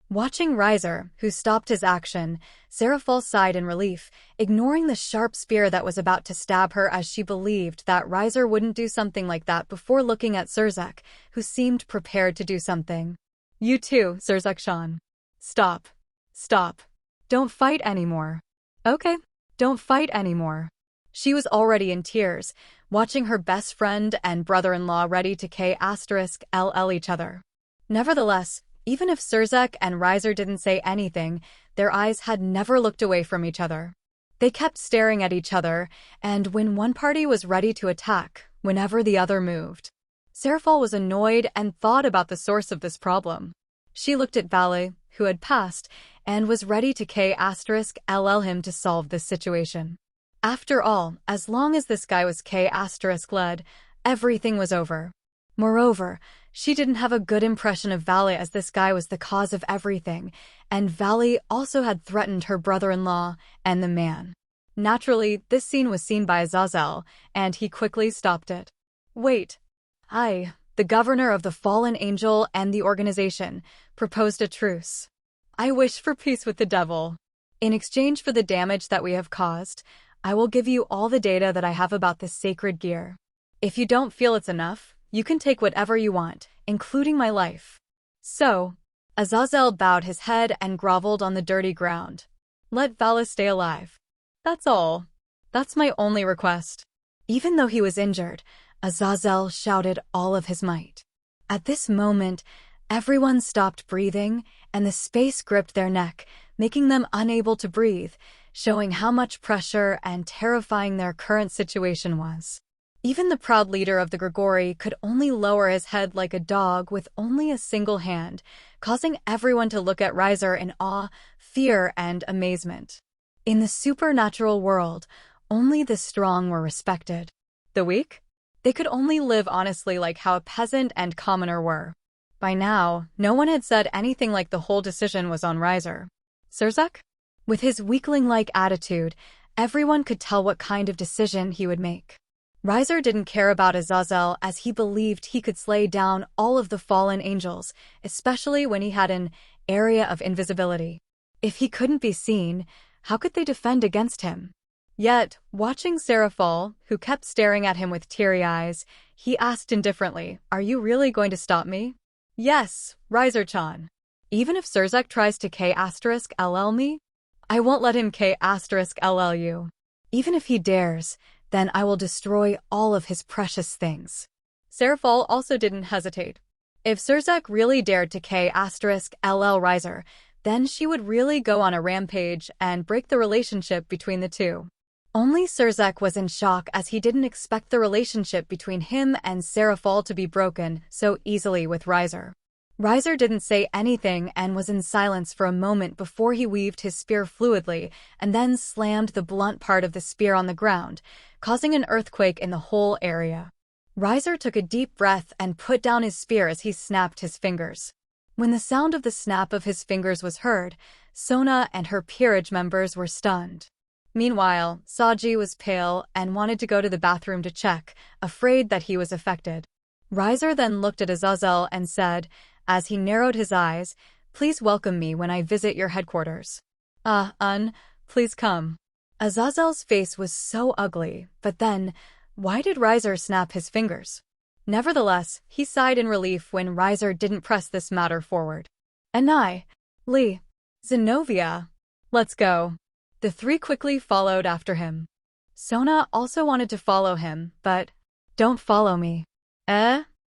Watching Riser, who stopped his action, Seraphol sighed in relief, ignoring the sharp spear that was about to stab her as she believed that Riser wouldn't do something like that before looking at Czak, who seemed prepared to do something. You too, Czak-chan. Stop. Stop. Don't fight anymore. Okay, don't fight anymore. She was already in tears, watching her best friend and brother-in-law ready to K*ll each other. Nevertheless, even if Czak and Riser didn't say anything, their eyes had never looked away from each other. They kept staring at each other, and when one party was ready to attack, whenever the other moved. Seraphol was annoyed and thought about the source of this problem. She looked at Valley, who had passed, and was ready to K*ll him to solve this situation. After all, as long as this guy was K*led, everything was over. Moreover, she didn't have a good impression of Valley as this guy was the cause of everything, and Valley also had threatened her brother-in-law and the man. Naturally, this scene was seen by Azazel, and he quickly stopped it. Wait. The governor of the fallen angel and the organization, proposed a truce. I wish for peace with the devil. In exchange for the damage that we have caused, I will give you all the data that I have about this sacred gear. If you don't feel it's enough, you can take whatever you want, including my life. So, Azazel bowed his head and groveled on the dirty ground. Let Valis stay alive. That's all. That's my only request. Even though he was injured, Azazel shouted all of his might. At this moment, everyone stopped breathing, and the space gripped their neck, making them unable to breathe, showing how much pressure and terrifying their current situation was. Even the proud leader of the Gremory could only lower his head like a dog with only a single hand, causing everyone to look at Riser in awe, fear, and amazement. In the supernatural world, only the strong were respected. The weak? They could only live honestly like how a peasant and commoner were. By now, no one had said anything like the whole decision was on Riser. Czak? With his weakling-like attitude, everyone could tell what kind of decision he would make. Riser didn't care about Azazel as he believed he could slay down all of the fallen angels, especially when he had an area of invisibility. If he couldn't be seen, how could they defend against him? Yet, watching Seraphol, who kept staring at him with teary eyes, he asked indifferently, "Are you really going to stop me?" "Yes, Riser-chan. Even if Czak tries to K*ll me, I won't let him K*ll you. Even if he dares, then I will destroy all of his precious things." Seraphol also didn't hesitate. If Czak really dared to K*ll Riser, then she would really go on a rampage and break the relationship between the two. Only Czak was in shock as he didn't expect the relationship between him and Seraphol to be broken so easily with Riser. Riser didn't say anything and was in silence for a moment before he weaved his spear fluidly and then slammed the blunt part of the spear on the ground, causing an earthquake in the whole area. Riser took a deep breath and put down his spear as he snapped his fingers. When the sound of the snap of his fingers was heard, Sona and her peerage members were stunned. Meanwhile, Saji was pale and wanted to go to the bathroom to check, afraid that he was affected. Riser then looked at Azazel and said, as he narrowed his eyes, "Please welcome me when I visit your headquarters." Please come." Azazel's face was so ugly, but then, why did Riser snap his fingers? Nevertheless, he sighed in relief when Riser didn't press this matter forward. "Lee. Zenovia." Let's go. The three quickly followed after him. Sona also wanted to follow him, but, don't follow me.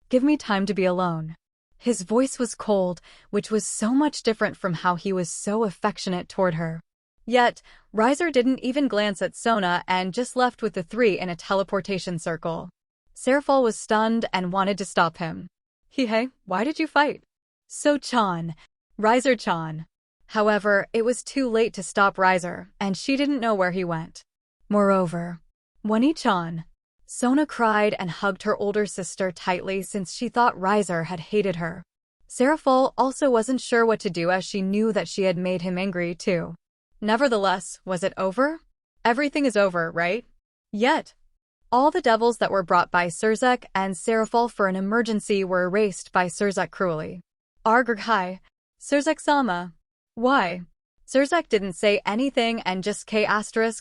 Give me time to be alone. His voice was cold, which was so much different from how he was so affectionate toward her. Yet, Riser didn't even glance at Sona and just left with the three in a teleportation circle. Serafal was stunned and wanted to stop him. Hey, why did you fight? So-chan. Riser-chan. However, it was too late to stop Riser, and she didn't know where he went. Moreover, Wani-chan. Sona cried and hugged her older sister tightly since she thought Riser had hated her. Serafal also wasn't sure what to do as she knew that she had made him angry too. Nevertheless, was it over? Everything is over, right? Yet, all the devils that were brought by Czak and Serafal for an emergency were erased by Czak cruelly. Argrghai. Czak-sama. Why? Czak didn't say anything and just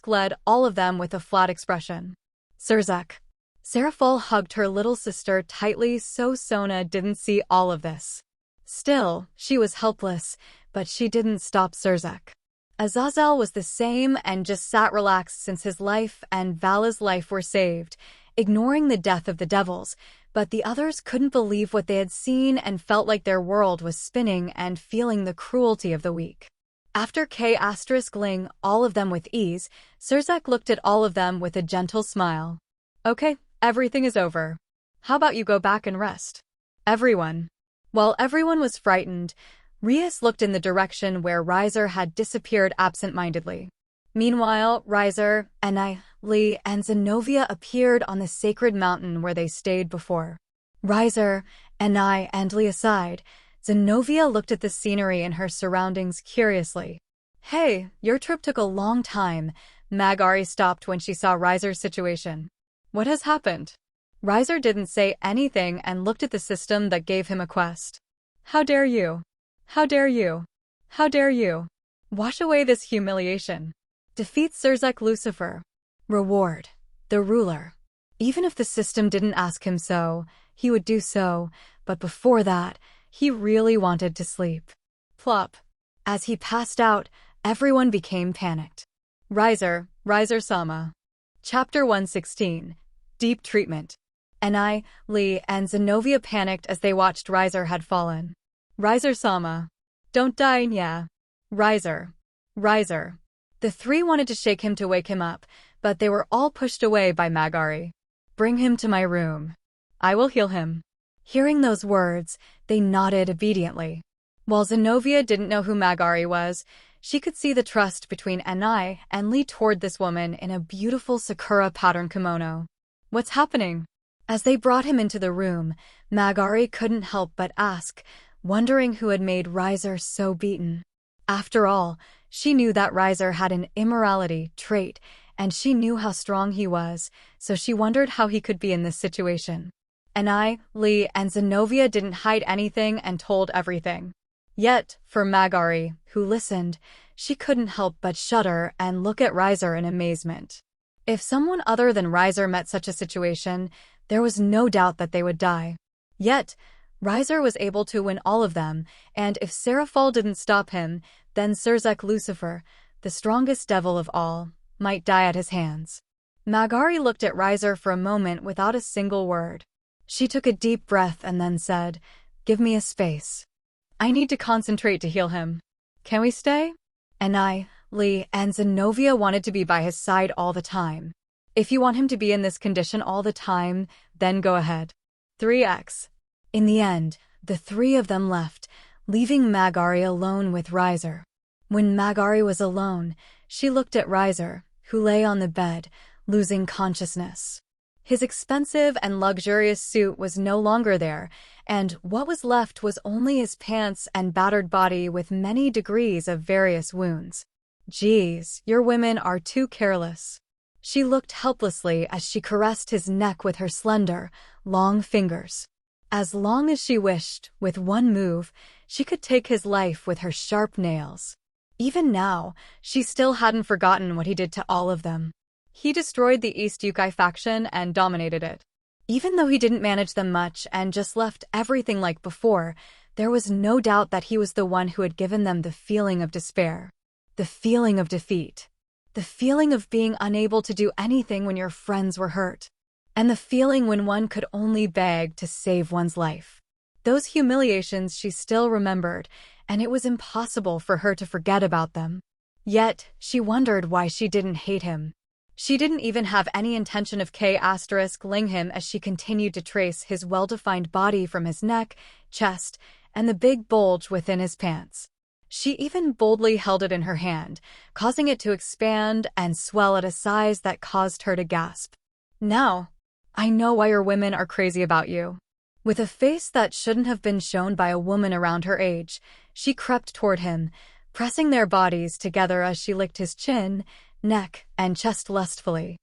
led all of them with a flat expression. Czak. Serafal hugged her little sister tightly so Sona didn't see all of this. Still, she was helpless, but she didn't stop Czak. Azazel was the same and just sat relaxed since his life and Vala's life were saved, ignoring the death of the devils, but the others couldn't believe what they had seen and felt like their world was spinning and feeling the cruelty of the weak. After *ling all of them with ease, Czak looked at all of them with a gentle smile. Okay, everything is over. How about you go back and rest? Everyone. While everyone was frightened, Rias looked in the direction where Riser had disappeared absent-mindedly. Meanwhile, Riser, Lee, and Zenovia appeared on the sacred mountain where they stayed before. Riser, and Lee aside, Zenovia looked at the scenery and her surroundings curiously. Hey, your trip took a long time. Magari stopped when she saw Riser's situation. What has happened? Riser didn't say anything and looked at the system that gave him a quest. How dare you? How dare you? How dare you? Wash away this humiliation. Defeat Czak Lucifer. Reward. The ruler. Even if the system didn't ask him so, he would do so, but before that, he really wanted to sleep. Plop. As he passed out, everyone became panicked. Riser-sama. Chapter 116. Deep Treatment. Lee, and Zenovia panicked as they watched Riser had fallen. Riser-sama. Don't die, yeah. Riser. The three wanted to shake him to wake him up, but they were all pushed away by Magari. Bring him to my room. I will heal him. Hearing those words, they nodded obediently. While Zenovia didn't know who Magari was, she could see the trust between and Lee toward this woman in a beautiful sakura pattern kimono. What's happening? As they brought him into the room, Magari couldn't help but ask, wondering who had made Riser so beaten. After all, she knew that Riser had an immorality trait, and she knew how strong he was, so she wondered how he could be in this situation. Lee, and Zenovia didn't hide anything and told everything. Yet, for Magari, who listened, she couldn't help but shudder and look at Riser in amazement. If someone other than Riser met such a situation, there was no doubt that they would die. Yet, Riser was able to win all of them, and if Serafal didn't stop him, then Czak Lucifer, the strongest devil of all, might die at his hands. Magari looked at Riser for a moment without a single word. She took a deep breath and then said, "Give me a space. I need to concentrate to heal him. Can we stay?" Lee, and Zenovia wanted to be by his side all the time. If you want him to be in this condition all the time, then go ahead. 3x. In the end, the three of them left, leaving Magari alone with Riser. When Magari was alone, she looked at Riser, who lay on the bed, losing consciousness. His expensive and luxurious suit was no longer there, and what was left was only his pants and battered body with many degrees of various wounds. Geez, your women are too careless. She looked helplessly as she caressed his neck with her slender, long fingers. As long as she wished, with one move, she could take his life with her sharp nails. Even now, she still hadn't forgotten what he did to all of them. He destroyed the East Yukai faction and dominated it. Even though he didn't manage them much and just left everything like before, there was no doubt that he was the one who had given them the feeling of despair. The feeling of defeat. The feeling of being unable to do anything when your friends were hurt. And the feeling when one could only beg to save one's life. Those humiliations she still remembered, and it was impossible for her to forget about them. Yet, she wondered why she didn't hate him. She didn't even have any intention of ling him as she continued to trace his well-defined body from his neck, chest, and the big bulge within his pants. She even boldly held it in her hand, causing it to expand and swell at a size that caused her to gasp. Now, I know why your women are crazy about you. With a face that shouldn't have been shown by a woman around her age, she crept toward him, pressing their bodies together as she licked his chin, neck, and chest lustfully.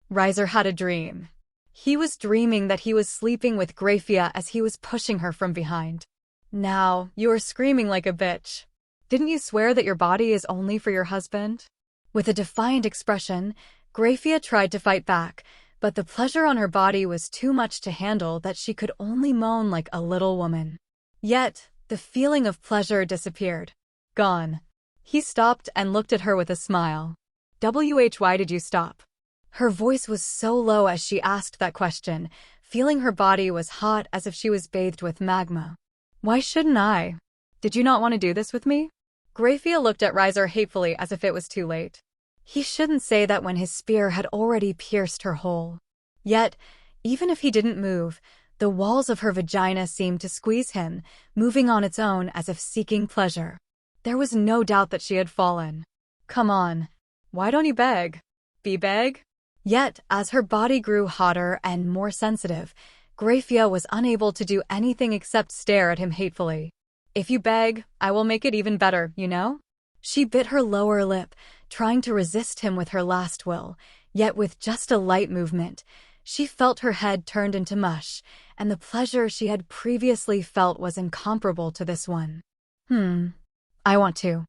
Riser had a dream. He was dreaming that he was sleeping with Grafia as he was pushing her from behind. Now, you are screaming like a bitch. Didn't you swear that your body is only for your husband? With a defiant expression, Grafia tried to fight back, but the pleasure on her body was too much to handle that she could only moan like a little woman. Yet, the feeling of pleasure disappeared. Gone. He stopped and looked at her with a smile. Why did you stop? Her voice was so low as she asked that question, feeling her body was hot as if she was bathed with magma. Why shouldn't I? Did you not want to do this with me? Grafia looked at Riser hatefully as if it was too late. He shouldn't say that when his spear had already pierced her whole. Yet, even if he didn't move, the walls of her vagina seemed to squeeze him, moving on its own as if seeking pleasure. There was no doubt that she had fallen. Come on. Why don't you beg? Beg? Yet, as her body grew hotter and more sensitive, Grafia was unable to do anything except stare at him hatefully. If you beg, I will make it even better, you know? She bit her lower lip, trying to resist him with her last will, yet with just a light movement, she felt her head turned into mush, and the pleasure she had previously felt was incomparable to this one. I want to.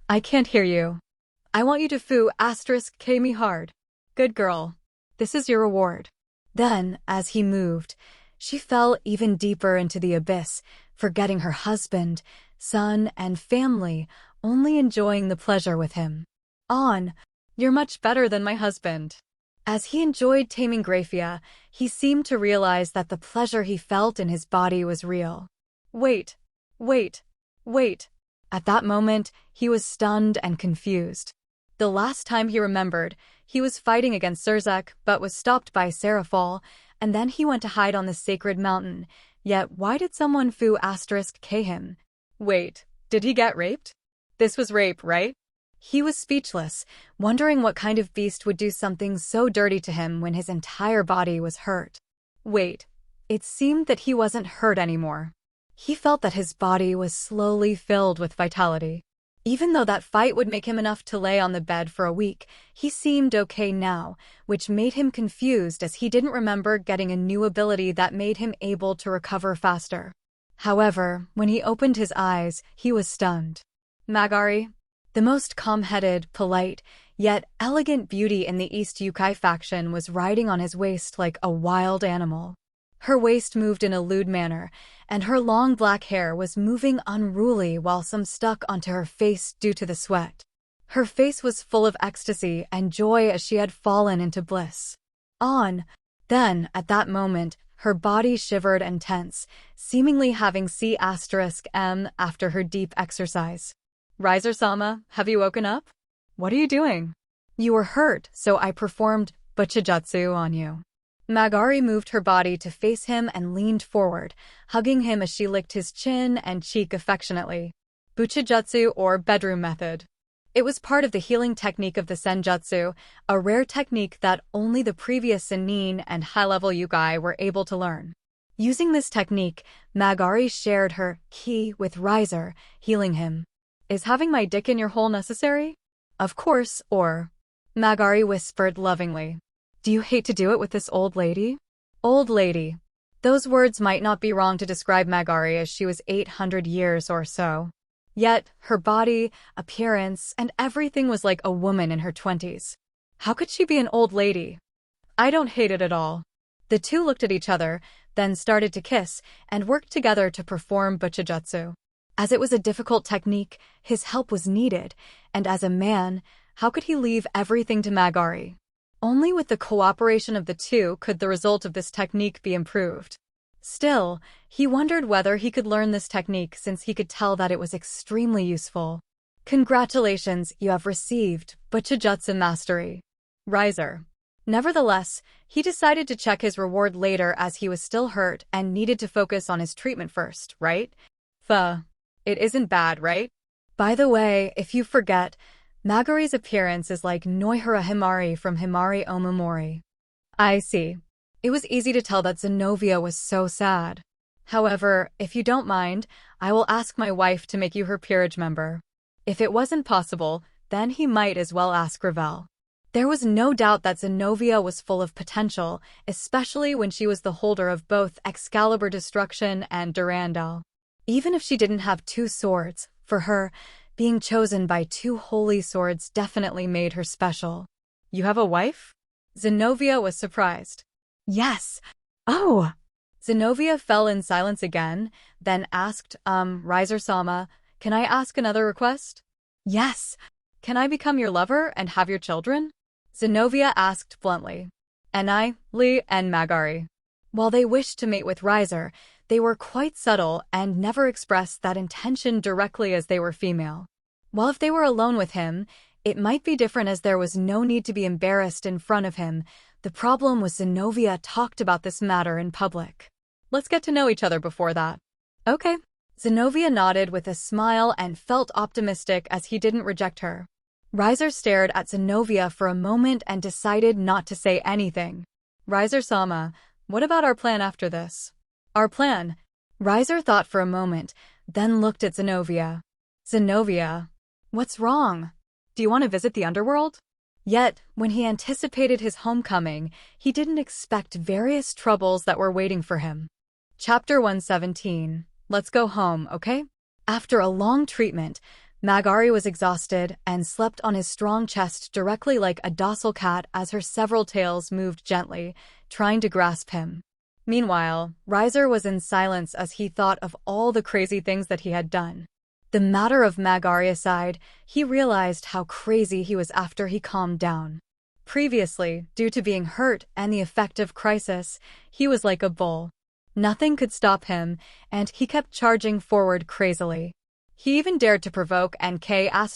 I can't hear you. I want you to K me hard. Good girl. This is your reward. Then, as he moved, she fell even deeper into the abyss, forgetting her husband, son, and family, only enjoying the pleasure with him. You're much better than my husband. As he enjoyed taming Grafia, he seemed to realize that the pleasure he felt in his body was real. Wait. At that moment, he was stunned and confused. The last time he remembered, he was fighting against Czak, but was stopped by Serafal, and then he went to hide on the sacred mountain. Yet why did someone K him? Wait, did he get raped? This was rape, right? He was speechless, wondering what kind of beast would do something so dirty to him when his entire body was hurt. Wait, it seemed that he wasn't hurt anymore. He felt that his body was slowly filled with vitality. Even though that fight would make him enough to lay on the bed for a week, he seemed okay now, which made him confused as he didn't remember getting a new ability that made him able to recover faster. However, when he opened his eyes, he was stunned. Magari, the most calm-headed, polite, yet elegant beauty in the East Yukai faction, was riding on his waist like a wild animal. Her waist moved in a lewd manner, and her long black hair was moving unruly while some stuck onto her face due to the sweat. Her face was full of ecstasy and joy as she had fallen into bliss. Then, at that moment, her body shivered and tense, seemingly having C*M after her deep exercise. Riser-sama, have you woken up? What are you doing? You were hurt, so I performed Butchijutsu on you. Magari moved her body to face him and leaned forward, hugging him as she licked his chin and cheek affectionately. Butchijutsu, or bedroom method. It was part of the healing technique of the Senjutsu, a rare technique that only the previous Sennin and high-level Yukai were able to learn. Using this technique, Magari shared her ki with Riser, healing him. Is having my dick in your hole necessary? Of course, or... Magari whispered lovingly. Do you hate to do it with this old lady? Old lady. Those words might not be wrong to describe Magari as she was 800 years or so. Yet, her body, appearance, and everything was like a woman in her 20s. How could she be an old lady? I don't hate it at all. The two looked at each other, then started to kiss, and worked together to perform Butchijutsu. As it was a difficult technique, his help was needed, and as a man, how could he leave everything to Magari? Only with the cooperation of the two could the result of this technique be improved. Still, he wondered whether he could learn this technique since he could tell that it was extremely useful. Congratulations, you have received Butchijutsu Mastery. Riser. Nevertheless, he decided to check his reward later as he was still hurt and needed to focus on his treatment first, right? It isn't bad, right? By the way, if you forget, Magari's appearance is like Noihara Himari from Himari Omamori. I see. It was easy to tell that Zenovia was so sad. However, if you don't mind, I will ask my wife to make you her peerage member. If it wasn't possible, then he might as well ask Ravel. There was no doubt that Zenovia was full of potential, especially when she was the holder of both Excalibur Destruction and Durandal. Even if she didn't have two swords, for her, being chosen by two holy swords definitely made her special. You have a wife? Zenovia was surprised. Yes. Oh! Zenovia fell in silence again, then asked, Riser-sama, can I ask another request? Yes. Can I become your lover and have your children? Zenovia asked bluntly. Lee and Magari. While they wished to mate with Riser, they were quite subtle and never expressed that intention directly as they were female. While if they were alone with him, it might be different as there was no need to be embarrassed in front of him. The problem was Zenovia talked about this matter in public. Let's get to know each other before that. Okay. Zenovia nodded with a smile and felt optimistic as he didn't reject her. Riser stared at Zenovia for a moment and decided not to say anything. Riser-sama, what about our plan after this? Our plan? Riser thought for a moment, then looked at Zenovia. Zenovia, what's wrong? Do you want to visit the underworld? Yet, when he anticipated his homecoming, he didn't expect various troubles that were waiting for him. Chapter 117. Let's go home, okay? After a long treatment, Magari was exhausted and slept on his strong chest directly like a docile cat as her several tails moved gently, trying to grasp him. Meanwhile, Riser was in silence as he thought of all the crazy things that he had done. The matter of Magari aside, he realized how crazy he was after he calmed down. Previously, due to being hurt and the effect of crisis, he was like a bull. Nothing could stop him, and he kept charging forward crazily. He even dared to provoke NK*LL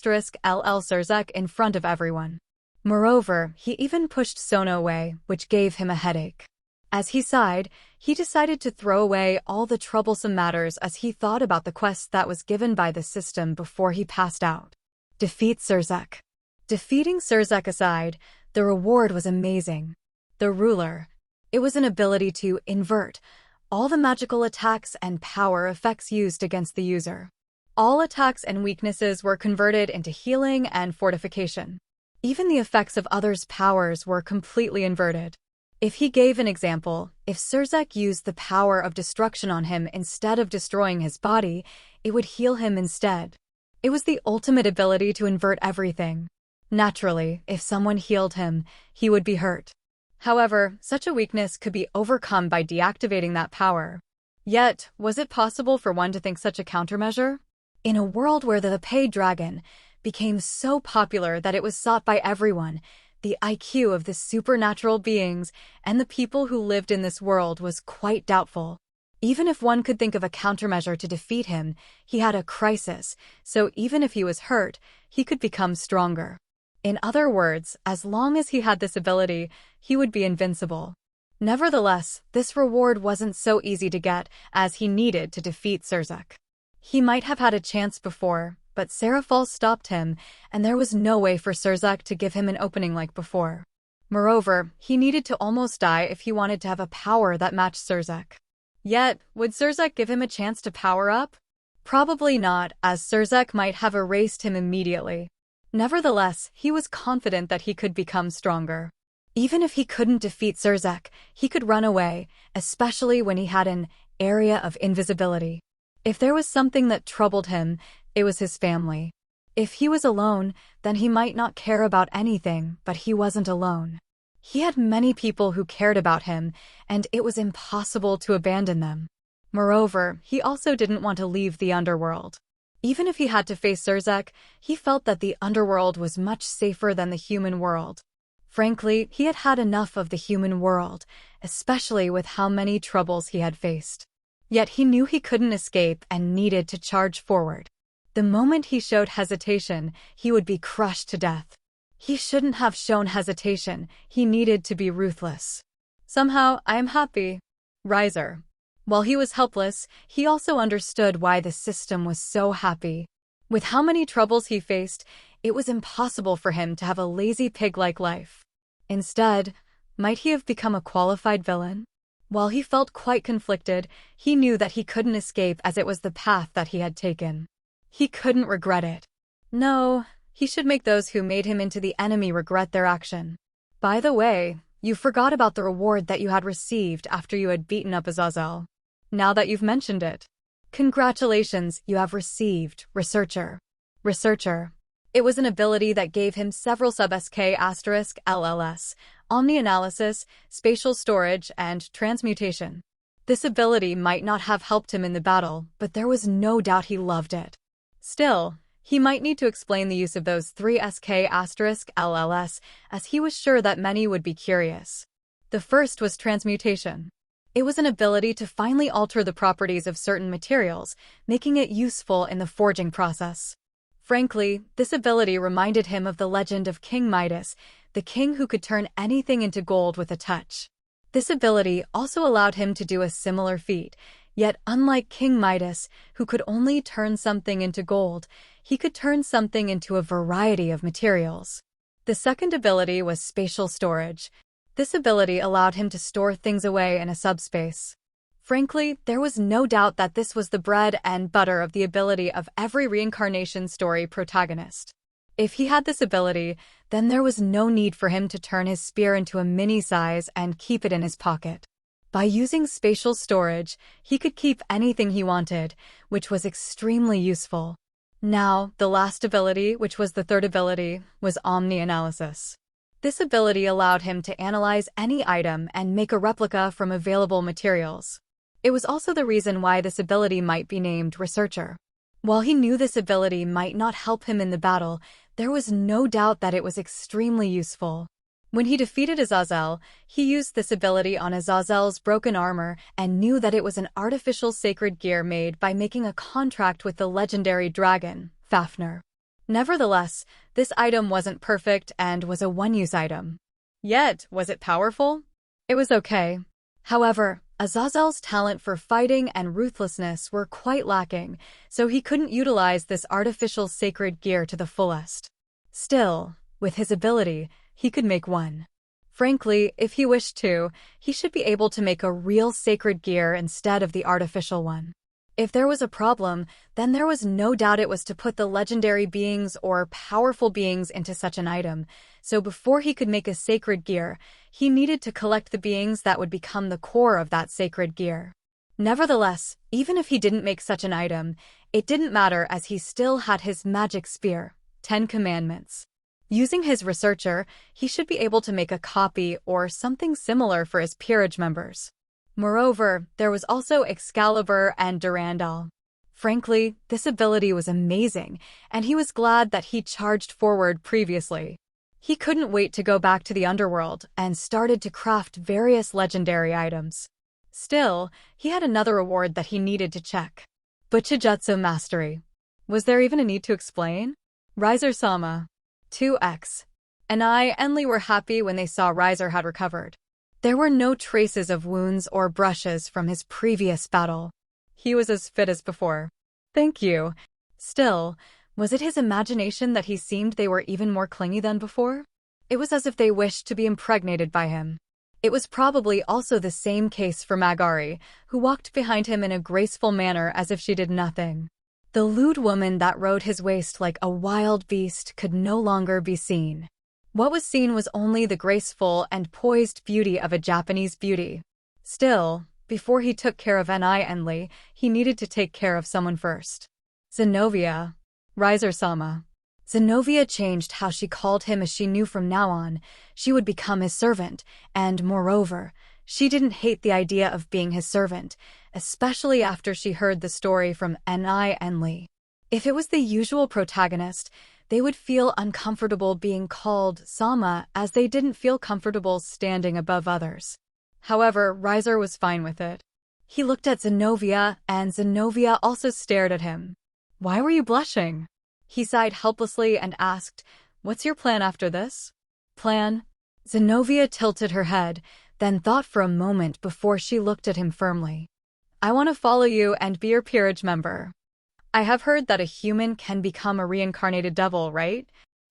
Surzek in front of everyone. Moreover, he even pushed Sono away, which gave him a headache. As he sighed, he decided to throw away all the troublesome matters as he thought about the quest that was given by the system before he passed out. Defeat Surzek. Defeating Surzek aside, the reward was amazing. The ruler. It was an ability to invert all the magical attacks and power effects used against the user. All attacks and weaknesses were converted into healing and fortification. Even the effects of others' powers were completely inverted. If he gave an example, if Surzek used the power of destruction on him instead of destroying his body, it would heal him instead. It was the ultimate ability to invert everything. Naturally, if someone healed him, he would be hurt. However, such a weakness could be overcome by deactivating that power. Yet, was it possible for one to think such a countermeasure? In a world where the paid dragon became so popular that it was sought by everyone, the IQ of the supernatural beings and the people who lived in this world was quite doubtful. Even if one could think of a countermeasure to defeat him, he had a crisis, so even if he was hurt, he could become stronger. In other words, as long as he had this ability, he would be invincible. Nevertheless, this reward wasn't so easy to get, as he needed to defeat Surzek. He might have had a chance before, but Serafal stopped him, and there was no way for Surzek to give him an opening like before. Moreover, he needed to almost die if he wanted to have a power that matched Surzek. Yet, would Surzek give him a chance to power up? Probably not, as Surzek might have erased him immediately. Nevertheless, he was confident that he could become stronger. Even if he couldn't defeat Surzek, he could run away, especially when he had an area of invisibility. If there was something that troubled him, it was his family. If he was alone, then he might not care about anything, but he wasn't alone. He had many people who cared about him, and it was impossible to abandon them. Moreover, he also didn't want to leave the underworld. Even if he had to face Czak, he felt that the underworld was much safer than the human world. Frankly, he had had enough of the human world, especially with how many troubles he had faced. Yet he knew he couldn't escape and needed to charge forward. The moment he showed hesitation, he would be crushed to death. He shouldn't have shown hesitation, he needed to be ruthless. Somehow, I am happy. Riser. While he was helpless, he also understood why the system was so happy. With how many troubles he faced, it was impossible for him to have a lazy pig-like life. Instead, might he have become a qualified villain? While he felt quite conflicted, he knew that he couldn't escape as it was the path that he had taken. He couldn't regret it. No, he should make those who made him into the enemy regret their action. By the way, you forgot about the reward that you had received after you had beaten up Azazel. Now that you've mentioned it. Congratulations, you have received Researcher. Researcher. It was an ability that gave him several sub-SK LLS, omni-analysis, spatial storage, and transmutation. This ability might not have helped him in the battle, but there was no doubt he loved it. Still, he might need to explain the use of those 3 SK LLS, as he was sure that many would be curious. The first was transmutation. It was an ability to finally alter the properties of certain materials, making it useful in the forging process. Frankly, this ability reminded him of the legend of King Midas, the king who could turn anything into gold with a touch. This ability also allowed him to do a similar feat, yet unlike King Midas, who could only turn something into gold, he could turn something into a variety of materials. The second ability was spatial storage. This ability allowed him to store things away in a subspace. Frankly, there was no doubt that this was the bread and butter of the ability of every reincarnation story protagonist. If he had this ability, then there was no need for him to turn his spear into a mini-size and keep it in his pocket. By using spatial storage, he could keep anything he wanted, which was extremely useful. Now, the last ability, which was the third ability, was omni-analysis. This ability allowed him to analyze any item and make a replica from available materials. It was also the reason why this ability might be named Researcher. While he knew this ability might not help him in the battle, there was no doubt that it was extremely useful. When he defeated Azazel, he used this ability on Azazel's broken armor and knew that it was an artificial sacred gear made by making a contract with the legendary dragon, Fafnir. Nevertheless, this item wasn't perfect and was a one-use item. Yet, was it powerful? It was okay. However, Azazel's talent for fighting and ruthlessness were quite lacking, so he couldn't utilize this artificial sacred gear to the fullest. Still, with his ability, he could make one. Frankly, if he wished to, he should be able to make a real sacred gear instead of the artificial one. If there was a problem, then there was no doubt it was to put the legendary beings or powerful beings into such an item, so before he could make a sacred gear, he needed to collect the beings that would become the core of that sacred gear. Nevertheless, even if he didn't make such an item, it didn't matter as he still had his magic spear, 10 Commandments. Using his Researcher, he should be able to make a copy or something similar for his peerage members. Moreover, there was also Excalibur and Durandal. Frankly, this ability was amazing, and he was glad that he charged forward previously. He couldn't wait to go back to the underworld and started to craft various legendary items. Still, he had another reward that he needed to check. Butchijutsu Mastery. Was there even a need to explain? Riser-sama. 2x. And Enli were happy when they saw Riser had recovered. There were no traces of wounds or brushes from his previous battle. He was as fit as before. Thank you. Still, was it his imagination that he seemed they were even more clingy than before? It was as if they wished to be impregnated by him. It was probably also the same case for Magari, who walked behind him in a graceful manner as if she did nothing. The lewd woman that rode his waist like a wild beast could no longer be seen. What was seen was only the graceful and poised beauty of a Japanese beauty. Still, before he took care of Enli, he needed to take care of someone first. Zenovia. Riser-sama. Zenovia changed how she called him as she knew from now on she would become his servant, and moreover, she didn't hate the idea of being his servant, especially after she heard the story from Enli. If it was the usual protagonist, they would feel uncomfortable being called Sama as they didn't feel comfortable standing above others. However, Riser was fine with it. He looked at Zenovia, and Zenovia also stared at him. "Why were you blushing?" He sighed helplessly and asked, "What's your plan after this?" "Plan?" Zenovia tilted her head, then thought for a moment before she looked at him firmly. "I want to follow you and be your peerage member. I have heard that a human can become a reincarnated devil, right?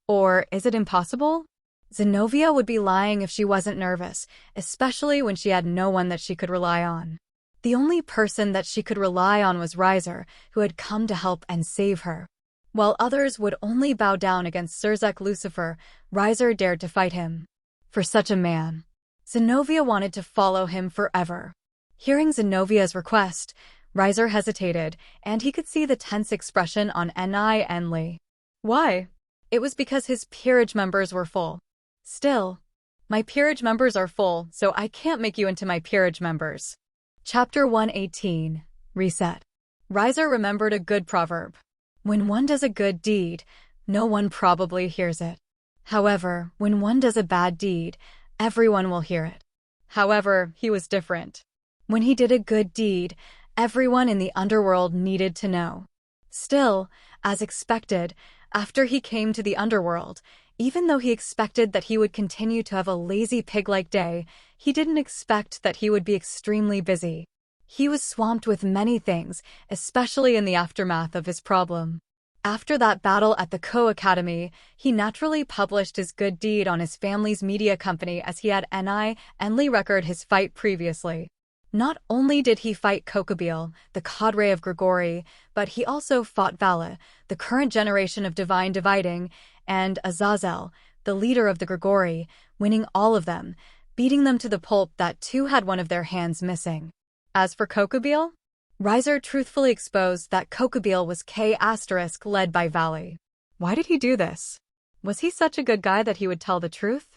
Or is it impossible?" Zenovia would be lying if she wasn't nervous, especially when she had no one that she could rely on. The only person that she could rely on was Riser, who had come to help and save her. While others would only bow down against Czak Lucifer, Riser dared to fight him. For such a man, Zenovia wanted to follow him forever. Hearing Zenovia's request, Riser hesitated, and he could see the tense expression on Ni and Li. Why? It was because his peerage members were full. Still, my peerage members are full, so I can't make you into my peerage members. Chapter 118. Reset. Riser remembered a good proverb. When one does a good deed, no one probably hears it. However, when one does a bad deed, everyone will hear it. However, he was different. When he did a good deed, everyone in the underworld needed to know. Still, as expected, after he came to the underworld, even though he expected that he would continue to have a lazy pig-like day, he didn't expect that he would be extremely busy. He was swamped with many things, especially in the aftermath of his problem. After that battle at the Co-Academy, he naturally published his good deed on his family's media company as he had Ni and Li record his fight previously. Not only did he fight Kokobile, the cadre of Gregory, but he also fought Vala, the current generation of Divine Dividing, and Azazel, the leader of the Gregory, winning all of them, beating them to the pulp that two had one of their hands missing. As for Kokobile, Riser truthfully exposed that Kokobile was K** led by Valley. Why did he do this? Was he such a good guy that he would tell the truth?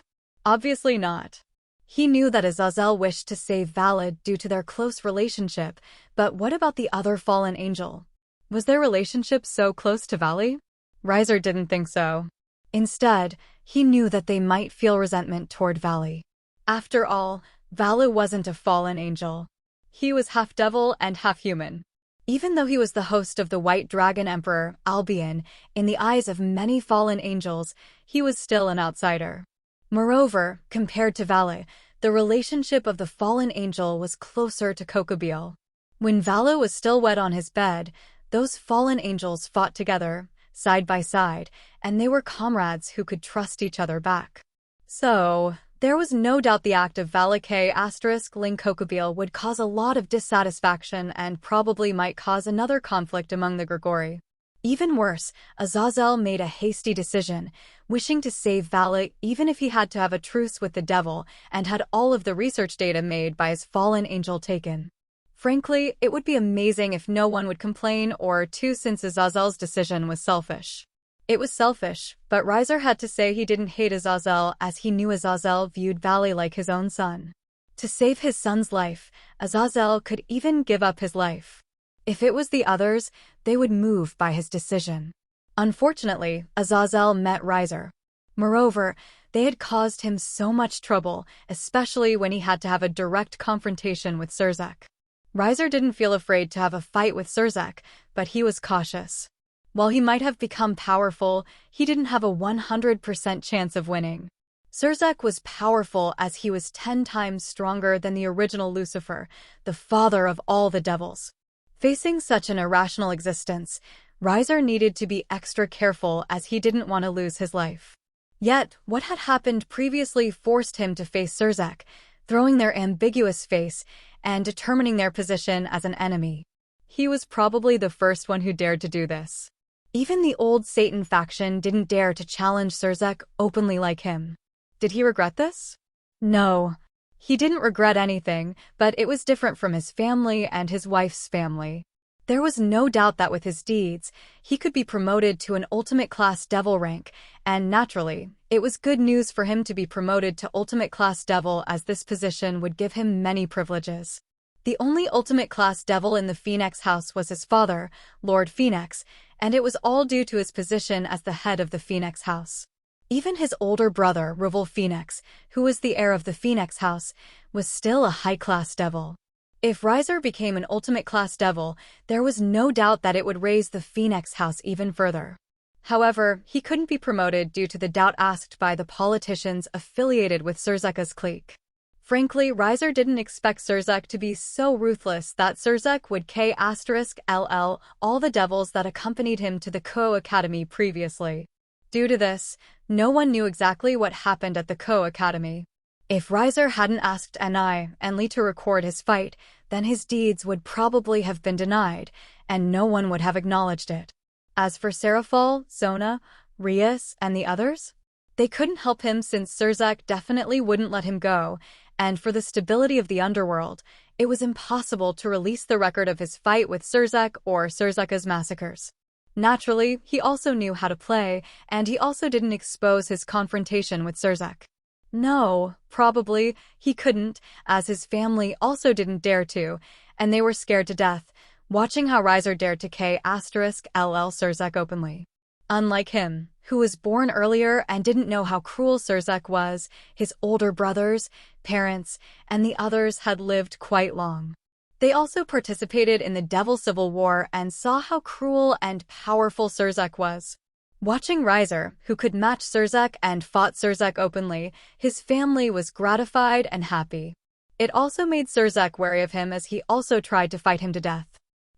Obviously not. He knew that Azazel wished to save Vala due to their close relationship, but what about the other fallen angel? Was their relationship so close to Valley? Riser didn't think so. Instead, he knew that they might feel resentment toward Valley. After all, Vala wasn't a fallen angel. He was half devil and half human. Even though he was the host of the White Dragon Emperor, Albion, in the eyes of many fallen angels, he was still an outsider. Moreover, compared to Vala, the relationship of the fallen angel was closer to Kokobile. When Vala was still wet on his bed, those fallen angels fought together, side by side, and they were comrades who could trust each other back. So, there was no doubt the act of Vala K** Ling Kokobile would cause a lot of dissatisfaction and probably might cause another conflict among the Gregory. Even worse, Azazel made a hasty decision, wishing to save Vala even if he had to have a truce with the devil and had all of the research data made by his fallen angel taken. Frankly, it would be amazing if no one would complain or too since Azazel's decision was selfish. It was selfish, but Riser had to say he didn't hate Azazel as he knew Azazel viewed Valley like his own son. To save his son's life, Azazel could even give up his life. If it was the others, they would move by his decision. Unfortunately, Azazel met Riser. Moreover, they had caused him so much trouble, especially when he had to have a direct confrontation with Czak. Riser didn't feel afraid to have a fight with Czak, but he was cautious. While he might have become powerful, he didn't have a 100% chance of winning. Czak was powerful as he was 10 times stronger than the original Lucifer, the father of all the devils. Facing such an irrational existence, Riser needed to be extra careful as he didn't want to lose his life. Yet, what had happened previously forced him to face Czak, throwing their ambiguous face and determining their position as an enemy. He was probably the first one who dared to do this. Even the old Satan faction didn't dare to challenge Czak openly like him. Did he regret this? No. He didn't regret anything, but it was different from his family and his wife's family. There was no doubt that with his deeds, he could be promoted to an ultimate class devil rank, and naturally, it was good news for him to be promoted to ultimate class devil as this position would give him many privileges. The only ultimate class devil in the Phenex house was his father, Lord Phenex, and it was all due to his position as the head of the Phenex house. Even his older brother, Ravel Phenex, who was the heir of the Phenex house, was still a high-class devil. If Riser became an ultimate-class devil, there was no doubt that it would raise the Phenex house even further. However, he couldn't be promoted due to the doubt asked by the politicians affiliated with Czak's clique. Frankly, Riser didn't expect Czak to be so ruthless that Czak would K*LL all the devils that accompanied him to the Ko Academy previously. Due to this, no one knew exactly what happened at the Ko Academy. If Riser hadn't asked Ni and Lee to record his fight, then his deeds would probably have been denied, and no one would have acknowledged it. As for Serafal, Sona, Rias, and the others, they couldn't help him since Czak definitely wouldn't let him go, and for the stability of the underworld, it was impossible to release the record of his fight with Czak or Czak's massacres. Naturally, he also knew how to play, and he also didn't expose his confrontation with Czak. No, probably, he couldn't, as his family also didn't dare to, and they were scared to death, watching how Riser dared to K*LL Czak openly. Unlike him, who was born earlier and didn't know how cruel Czak was, his older brothers, parents, and the others had lived quite long. They also participated in the Devil Civil War and saw how cruel and powerful Czak was. Watching Riser, who could match Czak and fought Czak openly, his family was gratified and happy. It also made Czak wary of him as he also tried to fight him to death.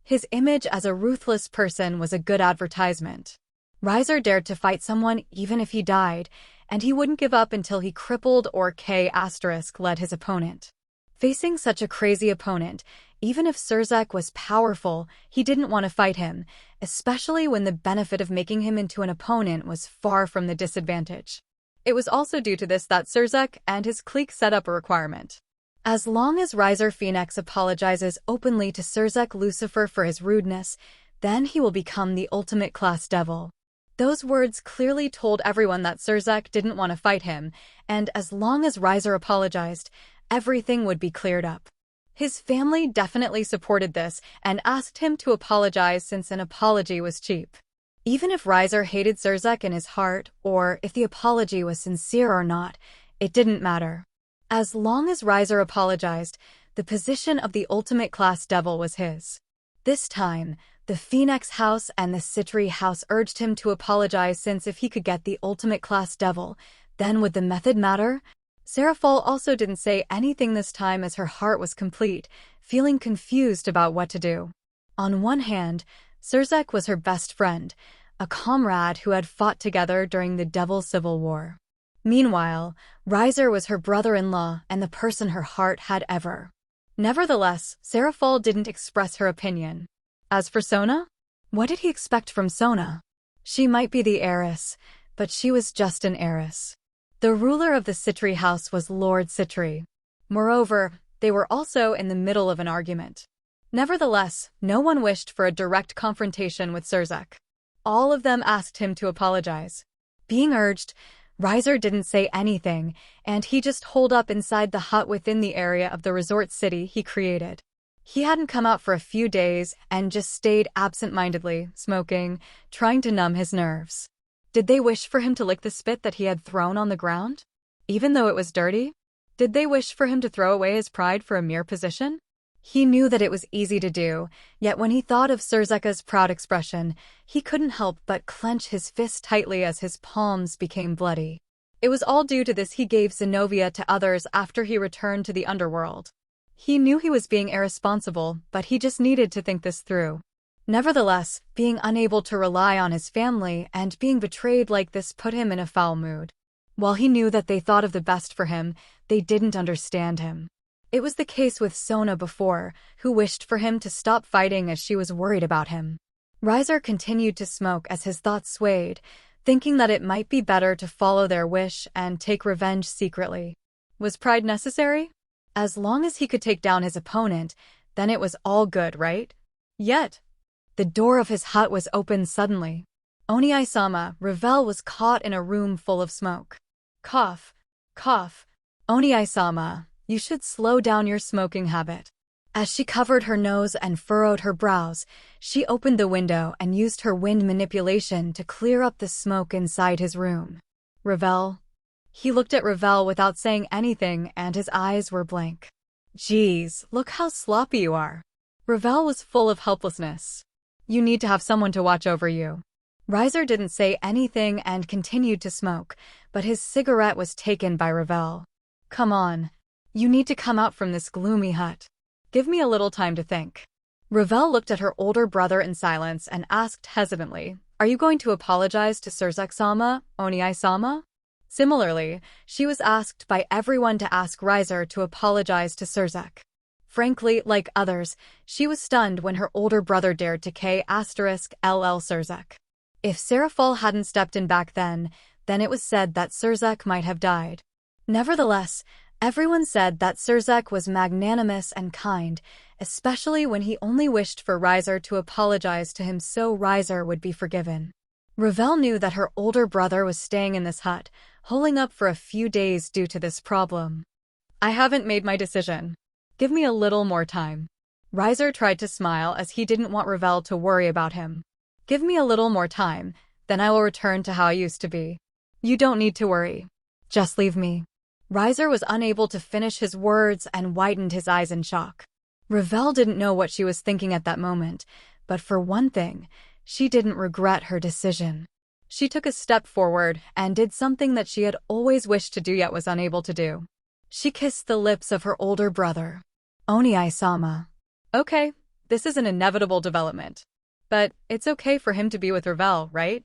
His image as a ruthless person was a good advertisement. Riser dared to fight someone even if he died, and he wouldn't give up until he crippled or K*led his opponent. Facing such a crazy opponent, even if Czak was powerful, he didn't want to fight him, especially when the benefit of making him into an opponent was far from the disadvantage. It was also due to this that Czak and his clique set up a requirement. As long as Riser Phenex apologizes openly to Czak Lucifer for his rudeness, then he will become the ultimate class devil. Those words clearly told everyone that Czak didn't want to fight him, and as long as Riser apologized, everything would be cleared up. His family definitely supported this and asked him to apologize since an apology was cheap. Even if Riser hated Czak in his heart, or if the apology was sincere or not, it didn't matter. As long as Riser apologized, the position of the ultimate class devil was his. This time, the Phenex house and the Citri house urged him to apologize since if he could get the ultimate class devil, then would the method matter? Serafal also didn't say anything this time as her heart was complete, feeling confused about what to do. On one hand, Czak was her best friend, a comrade who had fought together during the Devil Civil War. Meanwhile, Riser was her brother-in-law and the person her heart had ever. Nevertheless, Serafal didn't express her opinion. As for Sona? What did he expect from Sona? She might be the heiress, but she was just an heiress. The ruler of the Citri house was Lord Citri. Moreover, they were also in the middle of an argument. Nevertheless, no one wished for a direct confrontation with Czak. All of them asked him to apologize. Being urged, Riser didn't say anything, and he just holed up inside the hut within the area of the resort city he created. He hadn't come out for a few days and just stayed absent-mindedly, smoking, trying to numb his nerves. Did they wish for him to lick the spit that he had thrown on the ground? Even though it was dirty? Did they wish for him to throw away his pride for a mere position? He knew that it was easy to do, yet when he thought of Czak's proud expression, he couldn't help but clench his fist tightly as his palms became bloody. It was all due to this he gave Zenovia to others after he returned to the underworld. He knew he was being irresponsible, but he just needed to think this through. Nevertheless, being unable to rely on his family and being betrayed like this put him in a foul mood. While he knew that they thought of the best for him, they didn't understand him. It was the case with Sona before, who wished for him to stop fighting as she was worried about him. Riser continued to smoke as his thoughts swayed, thinking that it might be better to follow their wish and take revenge secretly. Was pride necessary? As long as he could take down his opponent, then it was all good, right? Yet, the door of his hut was opened suddenly. Oni-sama, Ravel was caught in a room full of smoke. Cough, cough. Oni-sama, you should slow down your smoking habit. As she covered her nose and furrowed her brows, she opened the window and used her wind manipulation to clear up the smoke inside his room. Ravel? He looked at Ravel without saying anything and his eyes were blank. Geez, look how sloppy you are. Ravel was full of helplessness. You need to have someone to watch over you. Riser didn't say anything and continued to smoke, but his cigarette was taken by Ravel. Come on. You need to come out from this gloomy hut. Give me a little time to think. Ravel looked at her older brother in silence and asked hesitantly, Are you going to apologize to Czak-sama, Oni-sama? Similarly, she was asked by everyone to ask Riser to apologize to Czak. Frankly, like others, she was stunned when her older brother dared to K*LL Czak. If Serafal hadn't stepped in back then it was said that Czak might have died. Nevertheless, everyone said that Czak was magnanimous and kind, especially when he only wished for Riser to apologize to him so Riser would be forgiven. Ravel knew that her older brother was staying in this hut, holing up for a few days due to this problem. I haven't made my decision. Give me a little more time. Riser tried to smile as he didn't want Ravel to worry about him. Give me a little more time, then I will return to how I used to be. You don't need to worry. Just leave me. Riser was unable to finish his words and widened his eyes in shock. Ravel didn't know what she was thinking at that moment, but for one thing, she didn't regret her decision. She took a step forward and did something that she had always wished to do yet was unable to do. She kissed the lips of her older brother. Oni-sama. Okay, this is an inevitable development. But it's okay for him to be with Ravel, right?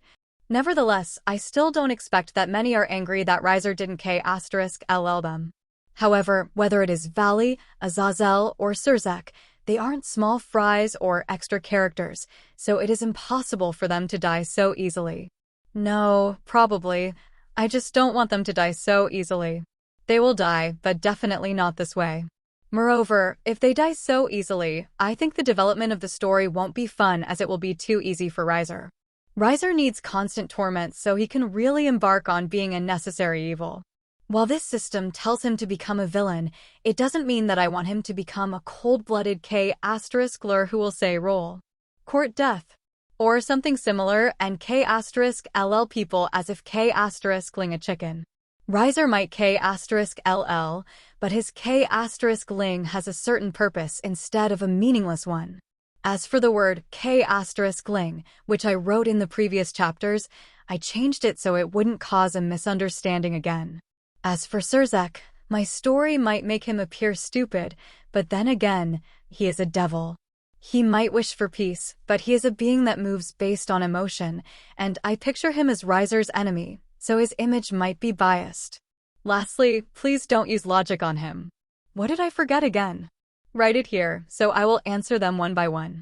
Nevertheless, I still don't expect that many are angry that Riser didn't K*LL them. However, whether it is Valley, Azazel, or Czak, they aren't small fries or extra characters, so it is impossible for them to die so easily. No, probably. I just don't want them to die so easily. They will die, but definitely not this way. Moreover, if they die so easily, I think the development of the story won't be fun as it will be too easy for Riser. Riser needs constant torment so he can really embark on being a necessary evil. While this system tells him to become a villain, it doesn't mean that I want him to become a cold-blooded K***ler who will say roll. Court death. Or something similar and K***LL people as if K***ling a chicken. Riser might K***LL, but his K***ling has a certain purpose instead of a meaningless one. As for the word K***ling, which I wrote in the previous chapters, I changed it so it wouldn't cause a misunderstanding again. As for Czak, my story might make him appear stupid, but then again, he is a devil. He might wish for peace, but he is a being that moves based on emotion, and I picture him as Riser's enemy, so his image might be biased. Lastly, please don't use logic on him. What did I forget again? Write it here, so I will answer them one by one.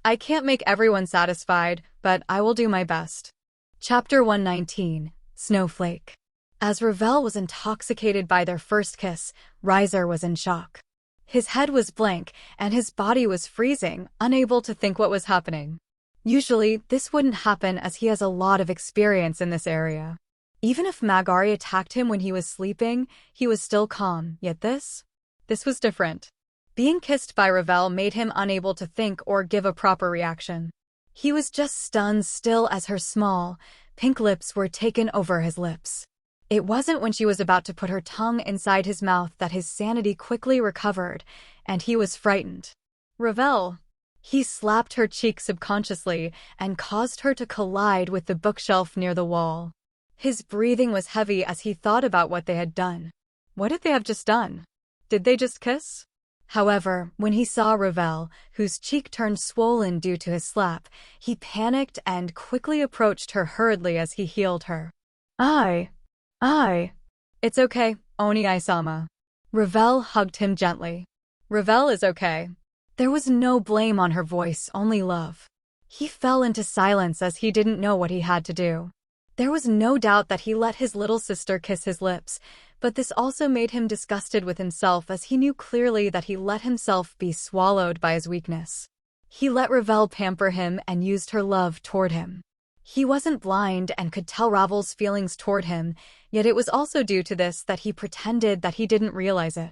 I can't make everyone satisfied, but I will do my best. Chapter 119, Snowflake. As Ravel was intoxicated by their first kiss, Riser was in shock. His head was blank, and his body was freezing, unable to think what was happening. Usually, this wouldn't happen as he has a lot of experience in this area. Even if Magari attacked him when he was sleeping, he was still calm, yet this was different. Being kissed by Ravel made him unable to think or give a proper reaction. He was just stunned still as her small, pink lips were taken over his lips. It wasn't when she was about to put her tongue inside his mouth that his sanity quickly recovered, and he was frightened. Ravel. He slapped her cheek subconsciously and caused her to collide with the bookshelf near the wall. His breathing was heavy as he thought about what they had done. What did they have just done? Did they just kiss? However, when he saw Ravel, whose cheek turned swollen due to his slap, he panicked and quickly approached her hurriedly as he healed her. It's okay, Oni-sama. Ravel hugged him gently. Ravel is okay. There was no blame on her voice, only love. He fell into silence as he didn't know what he had to do. There was no doubt that he let his little sister kiss his lips, but this also made him disgusted with himself as he knew clearly that he let himself be swallowed by his weakness. He let Ravel pamper him and used her love toward him. He wasn't blind and could tell Ravel's feelings toward him, yet it was also due to this that he pretended that he didn't realize it.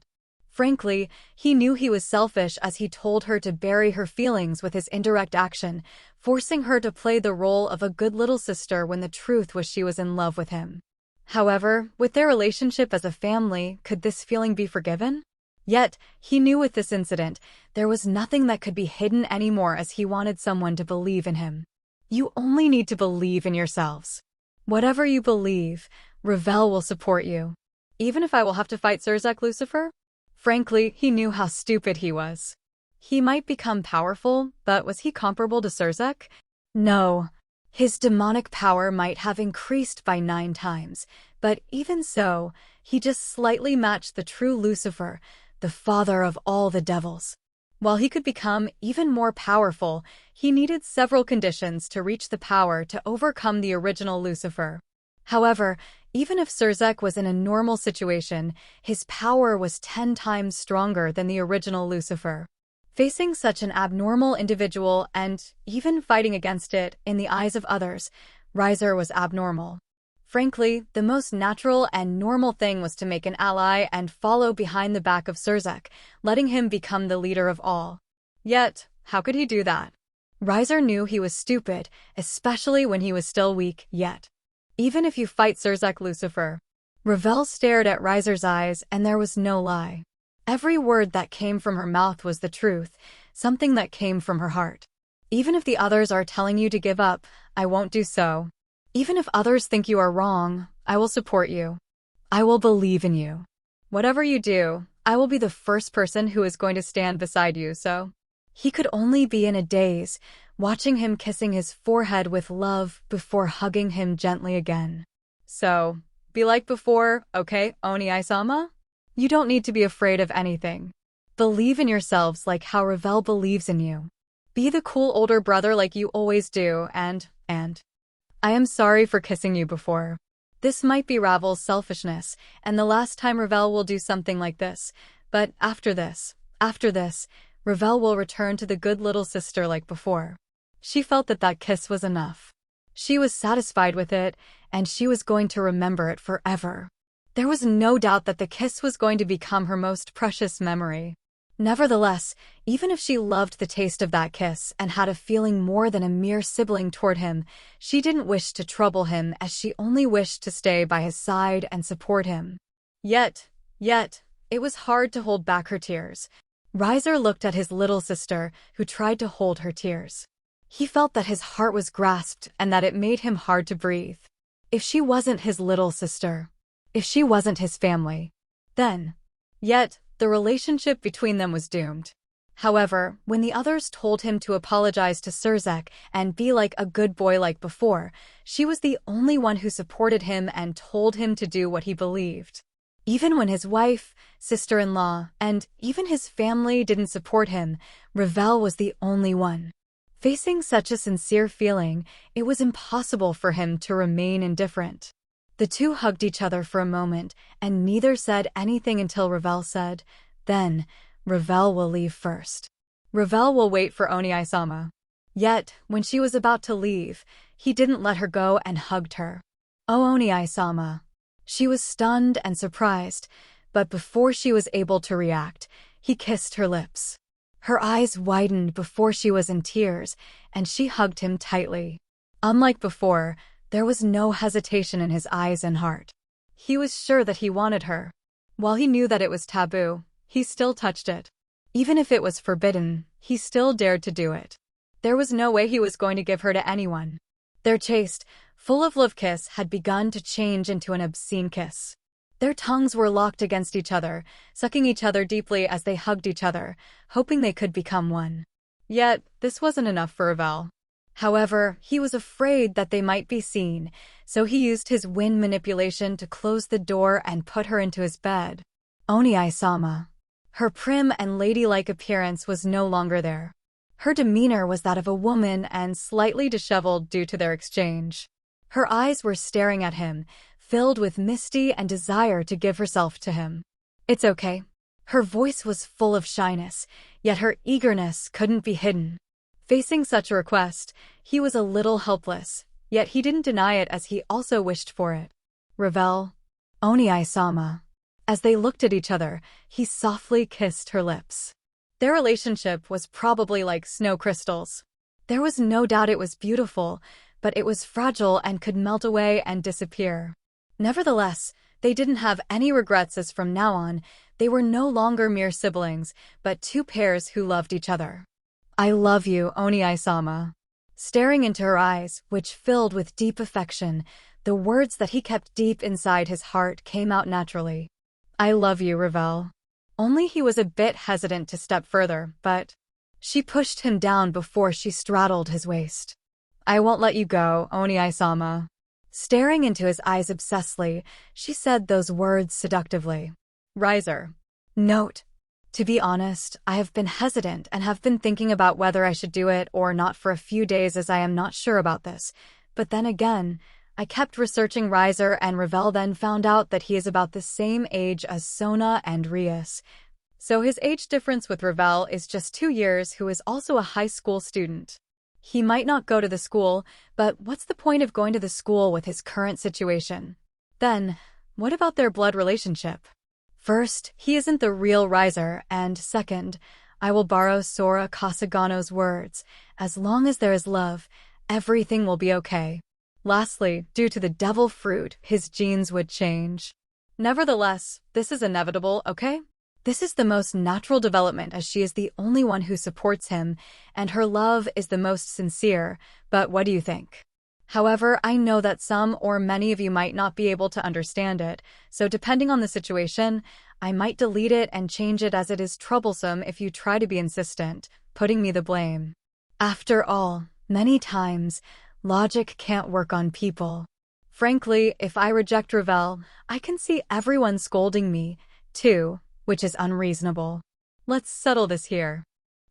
Frankly, he knew he was selfish as he told her to bury her feelings with his indirect action, forcing her to play the role of a good little sister when the truth was she was in love with him. However, with their relationship as a family, could this feeling be forgiven? Yet, he knew with this incident, there was nothing that could be hidden anymore as he wanted someone to believe in him. You only need to believe in yourselves. Whatever you believe, Ravel will support you. Even if I will have to fight Czak Lucifer? Frankly, he knew how stupid he was. He might become powerful, but was he comparable to Czak? No. His demonic power might have increased by 9 times, but even so, he just slightly matched the true Lucifer, the father of all the devils. While he could become even more powerful, he needed several conditions to reach the power to overcome the original Lucifer. However, even if Czak was in a normal situation, his power was 10 times stronger than the original Lucifer. Facing such an abnormal individual and even fighting against it in the eyes of others, Riser was abnormal. Frankly, the most natural and normal thing was to make an ally and follow behind the back of Czak, letting him become the leader of all. Yet, how could he do that? Riser knew he was stupid, especially when he was still weak, yet. Even if you fight Czak Lucifer. Ravel stared at Riser's eyes and there was no lie. Every word that came from her mouth was the truth, something that came from her heart. Even if the others are telling you to give up, I won't do so. Even if others think you are wrong, I will support you. I will believe in you. Whatever you do, I will be the first person who is going to stand beside you, so. He could only be in a daze, watching him kissing his forehead with love before hugging him gently again. So, be like before, okay, Oni-sama? You don't need to be afraid of anything. Believe in yourselves like how Ravel believes in you. Be the cool older brother like you always do, and I am sorry for kissing you before. This might be Ravel's selfishness, and the last time Ravel will do something like this, but after this, Ravel will return to the good little sister like before. She felt that that kiss was enough. She was satisfied with it, and she was going to remember it forever. There was no doubt that the kiss was going to become her most precious memory. Nevertheless, even if she loved the taste of that kiss and had a feeling more than a mere sibling toward him, she didn't wish to trouble him as she only wished to stay by his side and support him. Yet, it was hard to hold back her tears. Riser looked at his little sister, who tried to hold her tears. He felt that his heart was grasped and that it made him hard to breathe. If she wasn't his little sister, if she wasn't his family, then. Yet, the relationship between them was doomed. However, when the others told him to apologize to Czak and be like a good boy like before, she was the only one who supported him and told him to do what he believed. Even when his wife, sister-in-law, and even his family didn't support him, Ravel was the only one. Facing such a sincere feeling, it was impossible for him to remain indifferent. The two hugged each other for a moment, and neither said anything until Ravel said, "Then, Ravel will leave first. Ravel will wait for Oni-sama." Yet, when she was about to leave, he didn't let her go and hugged her. "Oh, Oni-sama." She was stunned and surprised, but before she was able to react, he kissed her lips. Her eyes widened before she was in tears, and she hugged him tightly. Unlike before, there was no hesitation in his eyes and heart. He was sure that he wanted her. While he knew that it was taboo, he still touched it. Even if it was forbidden, he still dared to do it. There was no way he was going to give her to anyone. Their chaste, full of love kiss had begun to change into an obscene kiss. Their tongues were locked against each other, sucking each other deeply as they hugged each other, hoping they could become one. Yet, this wasn't enough for Ravel. However, he was afraid that they might be seen, so he used his wind manipulation to close the door and put her into his bed. Oni-sama. Her prim and ladylike appearance was no longer there. Her demeanor was that of a woman and slightly disheveled due to their exchange. Her eyes were staring at him, filled with misty and desire to give herself to him. "It's okay." Her voice was full of shyness, yet her eagerness couldn't be hidden. Facing such a request, he was a little helpless, yet he didn't deny it as he also wished for it. "Ravel." Oni-sama. As they looked at each other, he softly kissed her lips. Their relationship was probably like snow crystals. There was no doubt it was beautiful, but it was fragile and could melt away and disappear. Nevertheless, they didn't have any regrets, as from now on, they were no longer mere siblings, but two pairs who loved each other. "I love you, Oni-sama." Staring into her eyes, which filled with deep affection, the words that he kept deep inside his heart came out naturally. "I love you, Ravel." Only he was a bit hesitant to step further, but she pushed him down before she straddled his waist. "I won't let you go, Oni-sama." Staring into his eyes obsessively, she said those words seductively. Riser. Note. To be honest, I have been hesitant and have been thinking about whether I should do it or not for a few days, as I am not sure about this. But then again, I kept researching Riser, and Ravel then found out that he is about the same age as Sona and Rias. So his age difference with Ravel is just 2 years, who is also a high school student. He might not go to the school, but what's the point of going to the school with his current situation? Then, what about their blood relationship? First, he isn't the real Riser, and second, I will borrow Sora Kasagano's words, as long as there is love, everything will be okay. Lastly, due to the devil fruit, his genes would change. Nevertheless, this is inevitable, okay? This is the most natural development, as she is the only one who supports him, and her love is the most sincere, but what do you think? However, I know that some or many of you might not be able to understand it, so depending on the situation, I might delete it and change it, as it is troublesome if you try to be insistent, putting me the blame. After all, many times, logic can't work on people. Frankly, if I reject Ravel, I can see everyone scolding me, too, which is unreasonable. Let's settle this here.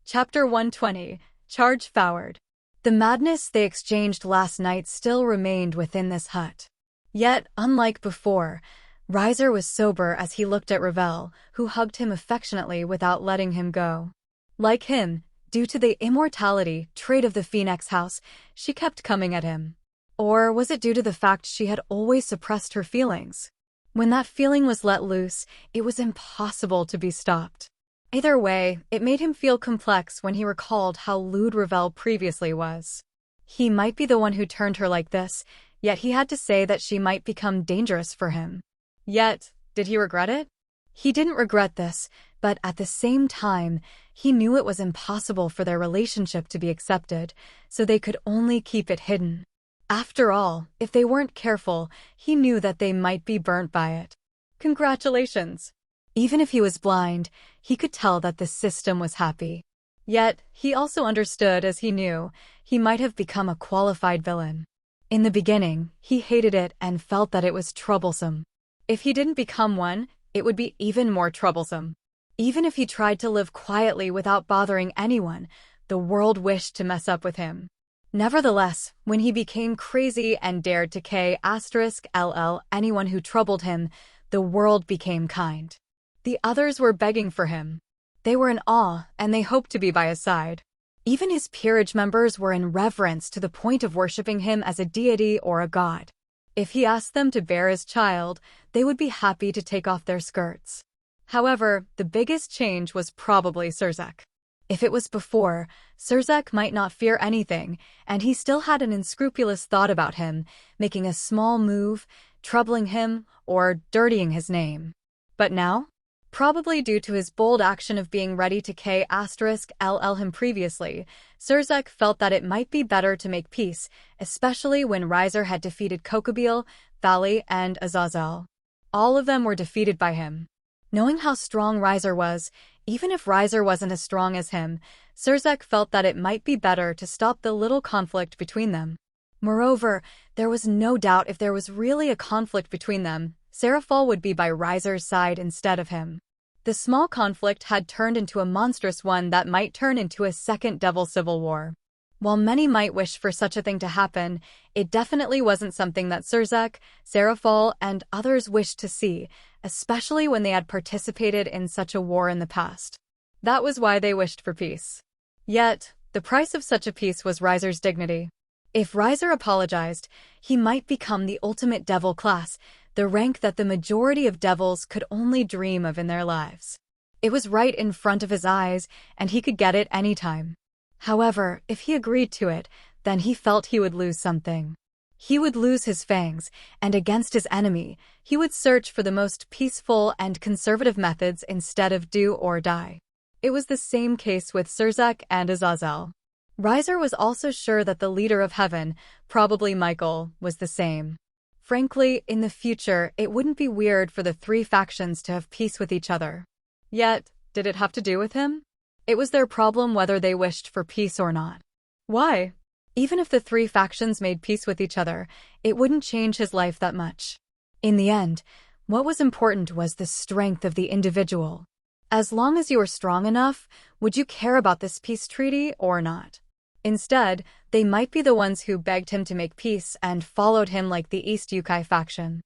Chapter 120, Charge Forward. The madness they exchanged last night still remained within this hut. Yet, unlike before, Riser was sober as he looked at Ravel, who hugged him affectionately without letting him go. Like him, due to the immortality trait of the Phoenix house, she kept coming at him. Or was it due to the fact she had always suppressed her feelings? When that feeling was let loose, it was impossible to be stopped. Either way, it made him feel complex when he recalled how lewd Ravel previously was. He might be the one who turned her like this, yet he had to say that she might become dangerous for him. Yet, did he regret it? He didn't regret this, but at the same time, he knew it was impossible for their relationship to be accepted, so they could only keep it hidden. After all, if they weren't careful, he knew that they might be burnt by it. Congratulations! Even if he was blind, he could tell that the system was happy. Yet, he also understood, as he knew, he might have become a qualified villain. In the beginning, he hated it and felt that it was troublesome. If he didn't become one, it would be even more troublesome. Even if he tried to live quietly without bothering anyone, the world wished to mess up with him. Nevertheless, when he became crazy and dared to K*LL anyone who troubled him, the world became kind. The others were begging for him. They were in awe, and they hoped to be by his side. Even his peerage members were in reverence to the point of worshipping him as a deity or a god. If he asked them to bear his child, they would be happy to take off their skirts. However, the biggest change was probably Czak. If it was before, Czak might not fear anything, and he still had an unscrupulous thought about him, making a small move, troubling him, or dirtying his name. But now? Probably due to his bold action of being ready to K*LL him previously, Czak felt that it might be better to make peace, especially when Riser had defeated Kokobile, Valley, and Azazel. All of them were defeated by him. Knowing how strong Riser was, even if Riser wasn't as strong as him, Czak felt that it might be better to stop the little conflict between them. Moreover, there was no doubt if there was really a conflict between them, Serafal would be by Riser's side instead of him. The small conflict had turned into a monstrous one that might turn into a second Devil Civil War. While many might wish for such a thing to happen, it definitely wasn't something that Czak, Serafal, and others wished to see, especially when they had participated in such a war in the past. That was why they wished for peace. Yet, the price of such a peace was Riser's dignity. If Riser apologized, he might become the ultimate devil class, the rank that the majority of devils could only dream of in their lives. It was right in front of his eyes, and he could get it anytime. However, if he agreed to it, then he felt he would lose something. He would lose his fangs, and against his enemy, he would search for the most peaceful and conservative methods instead of do or die. It was the same case with Czak and Azazel. Riser was also sure that the leader of heaven, probably Michael, was the same. Frankly, in the future, it wouldn't be weird for the three factions to have peace with each other. Yet, did it have to do with him? It was their problem whether they wished for peace or not. Why? Even if the three factions made peace with each other, it wouldn't change his life that much. In the end, what was important was the strength of the individual. As long as you were strong enough, would you care about this peace treaty or not? Instead, they might be the ones who begged him to make peace and followed him like the East Yukai faction.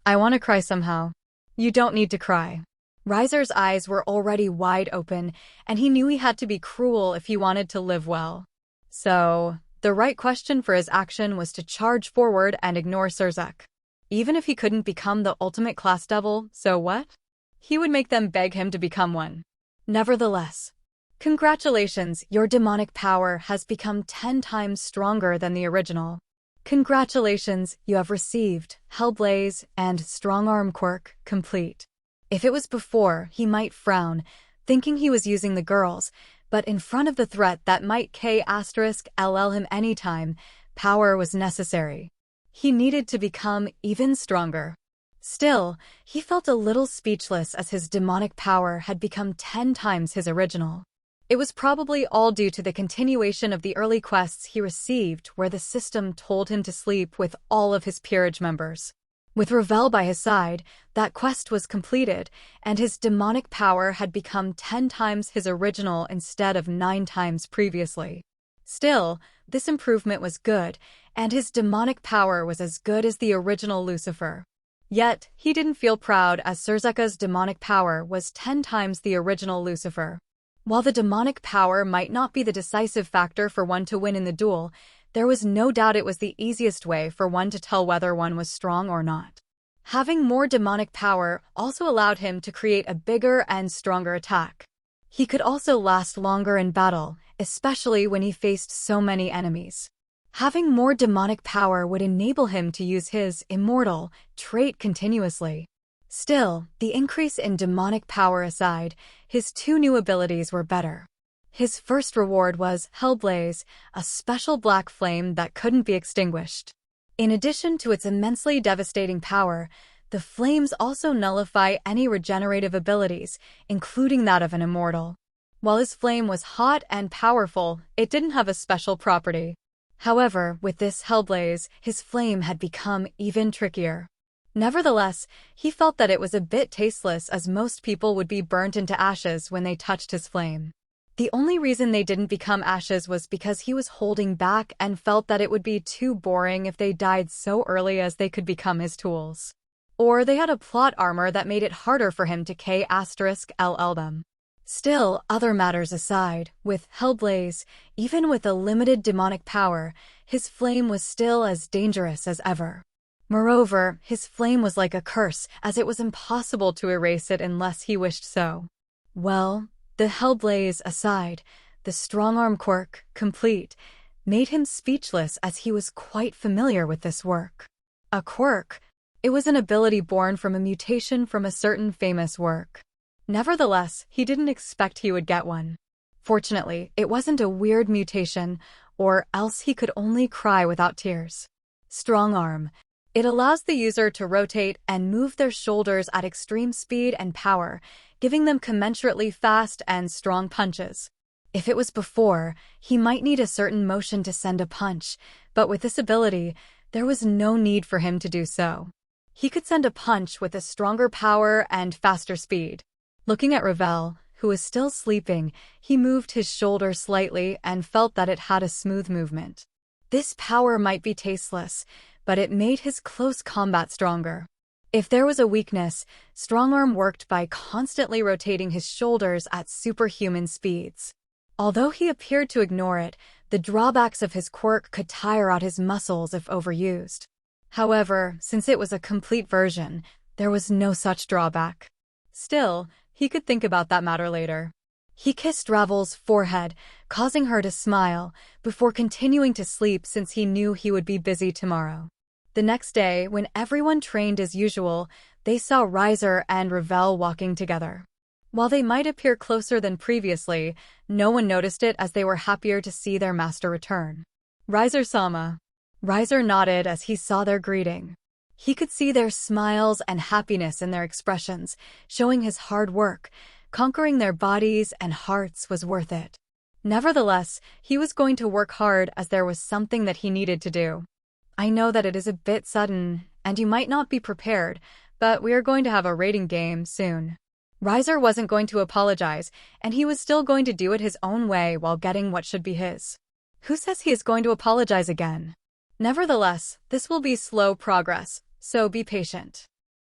I want to cry somehow. You don't need to cry. Riser's eyes were already wide open, and he knew he had to be cruel if he wanted to live well. So, the right question for his action was to charge forward and ignore Czak. Even if he couldn't become the ultimate class devil, so what? He would make them beg him to become one. Nevertheless, congratulations, your demonic power has become 10 times stronger than the original. Congratulations, you have received Hellblaze and Strongarm Quirk complete. If it was before, he might frown, thinking he was using the girls, but in front of the threat that might K*LL him anytime, power was necessary. He needed to become even stronger. Still, he felt a little speechless as his demonic power had become 10 times his original. It was probably all due to the continuation of the early quests he received where the system told him to sleep with all of his peerage members. With Ravel by his side, that quest was completed, and his demonic power had become 10 times his original instead of 9 times previously. Still, this improvement was good, and his demonic power was as good as the original Lucifer. Yet, he didn't feel proud as Czak's demonic power was 10 times the original Lucifer. While the demonic power might not be the decisive factor for one to win in the duel, there was no doubt it was the easiest way for one to tell whether one was strong or not. Having more demonic power also allowed him to create a bigger and stronger attack. He could also last longer in battle, especially when he faced so many enemies. Having more demonic power would enable him to use his immortal trait continuously. Still, the increase in demonic power aside, his 2 new abilities were better. His first reward was Hellblaze, a special black flame that couldn't be extinguished. In addition to its immensely devastating power, the flames also nullify any regenerative abilities, including that of an immortal. While his flame was hot and powerful, it didn't have a special property. However, with this Hellblaze, his flame had become even trickier. Nevertheless, he felt that it was a bit tasteless as most people would be burnt into ashes when they touched his flame. The only reason they didn't become ashes was because he was holding back and felt that it would be too boring if they died so early as they could become his tools. Or they had a plot armor that made it harder for him to K*LL them. Still, other matters aside, with Hellblaze, even with a limited demonic power, his flame was still as dangerous as ever. Moreover, his flame was like a curse, as it was impossible to erase it unless he wished so. Well, the Hellblaze aside, the Strongarm Quirk, complete, made him speechless as he was quite familiar with this work. A quirk? It was an ability born from a mutation from a certain famous work. Nevertheless, he didn't expect he would get one. Fortunately, it wasn't a weird mutation, or else he could only cry without tears. Strongarm. It allows the user to rotate and move their shoulders at extreme speed and power, giving them commensurately fast and strong punches. If it was before, he might need a certain motion to send a punch, but with this ability, there was no need for him to do so. He could send a punch with a stronger power and faster speed. Looking at Ravel, who was still sleeping, he moved his shoulder slightly and felt that it had a smooth movement. This power might be tasteless, but it made his close combat stronger. If there was a weakness, Strongarm worked by constantly rotating his shoulders at superhuman speeds. Although he appeared to ignore it, the drawbacks of his quirk could tire out his muscles if overused. However, since it was a complete version, there was no such drawback. Still, he could think about that matter later. He kissed Ravel's forehead, causing her to smile, before continuing to sleep since he knew he would be busy tomorrow. The next day, when everyone trained as usual, they saw Riser and Ravel walking together. While they might appear closer than previously, no one noticed it as they were happier to see their master return. Riser-sama. Riser nodded as he saw their greeting. He could see their smiles and happiness in their expressions, showing his hard work. Conquering their bodies and hearts was worth it. Nevertheless, he was going to work hard as there was something that he needed to do. I know that it is a bit sudden, and you might not be prepared, but we are going to have a rating game soon. Riser wasn't going to apologize, and he was still going to do it his own way while getting what should be his. Who says he is going to apologize again? Nevertheless, this will be slow progress, so be patient.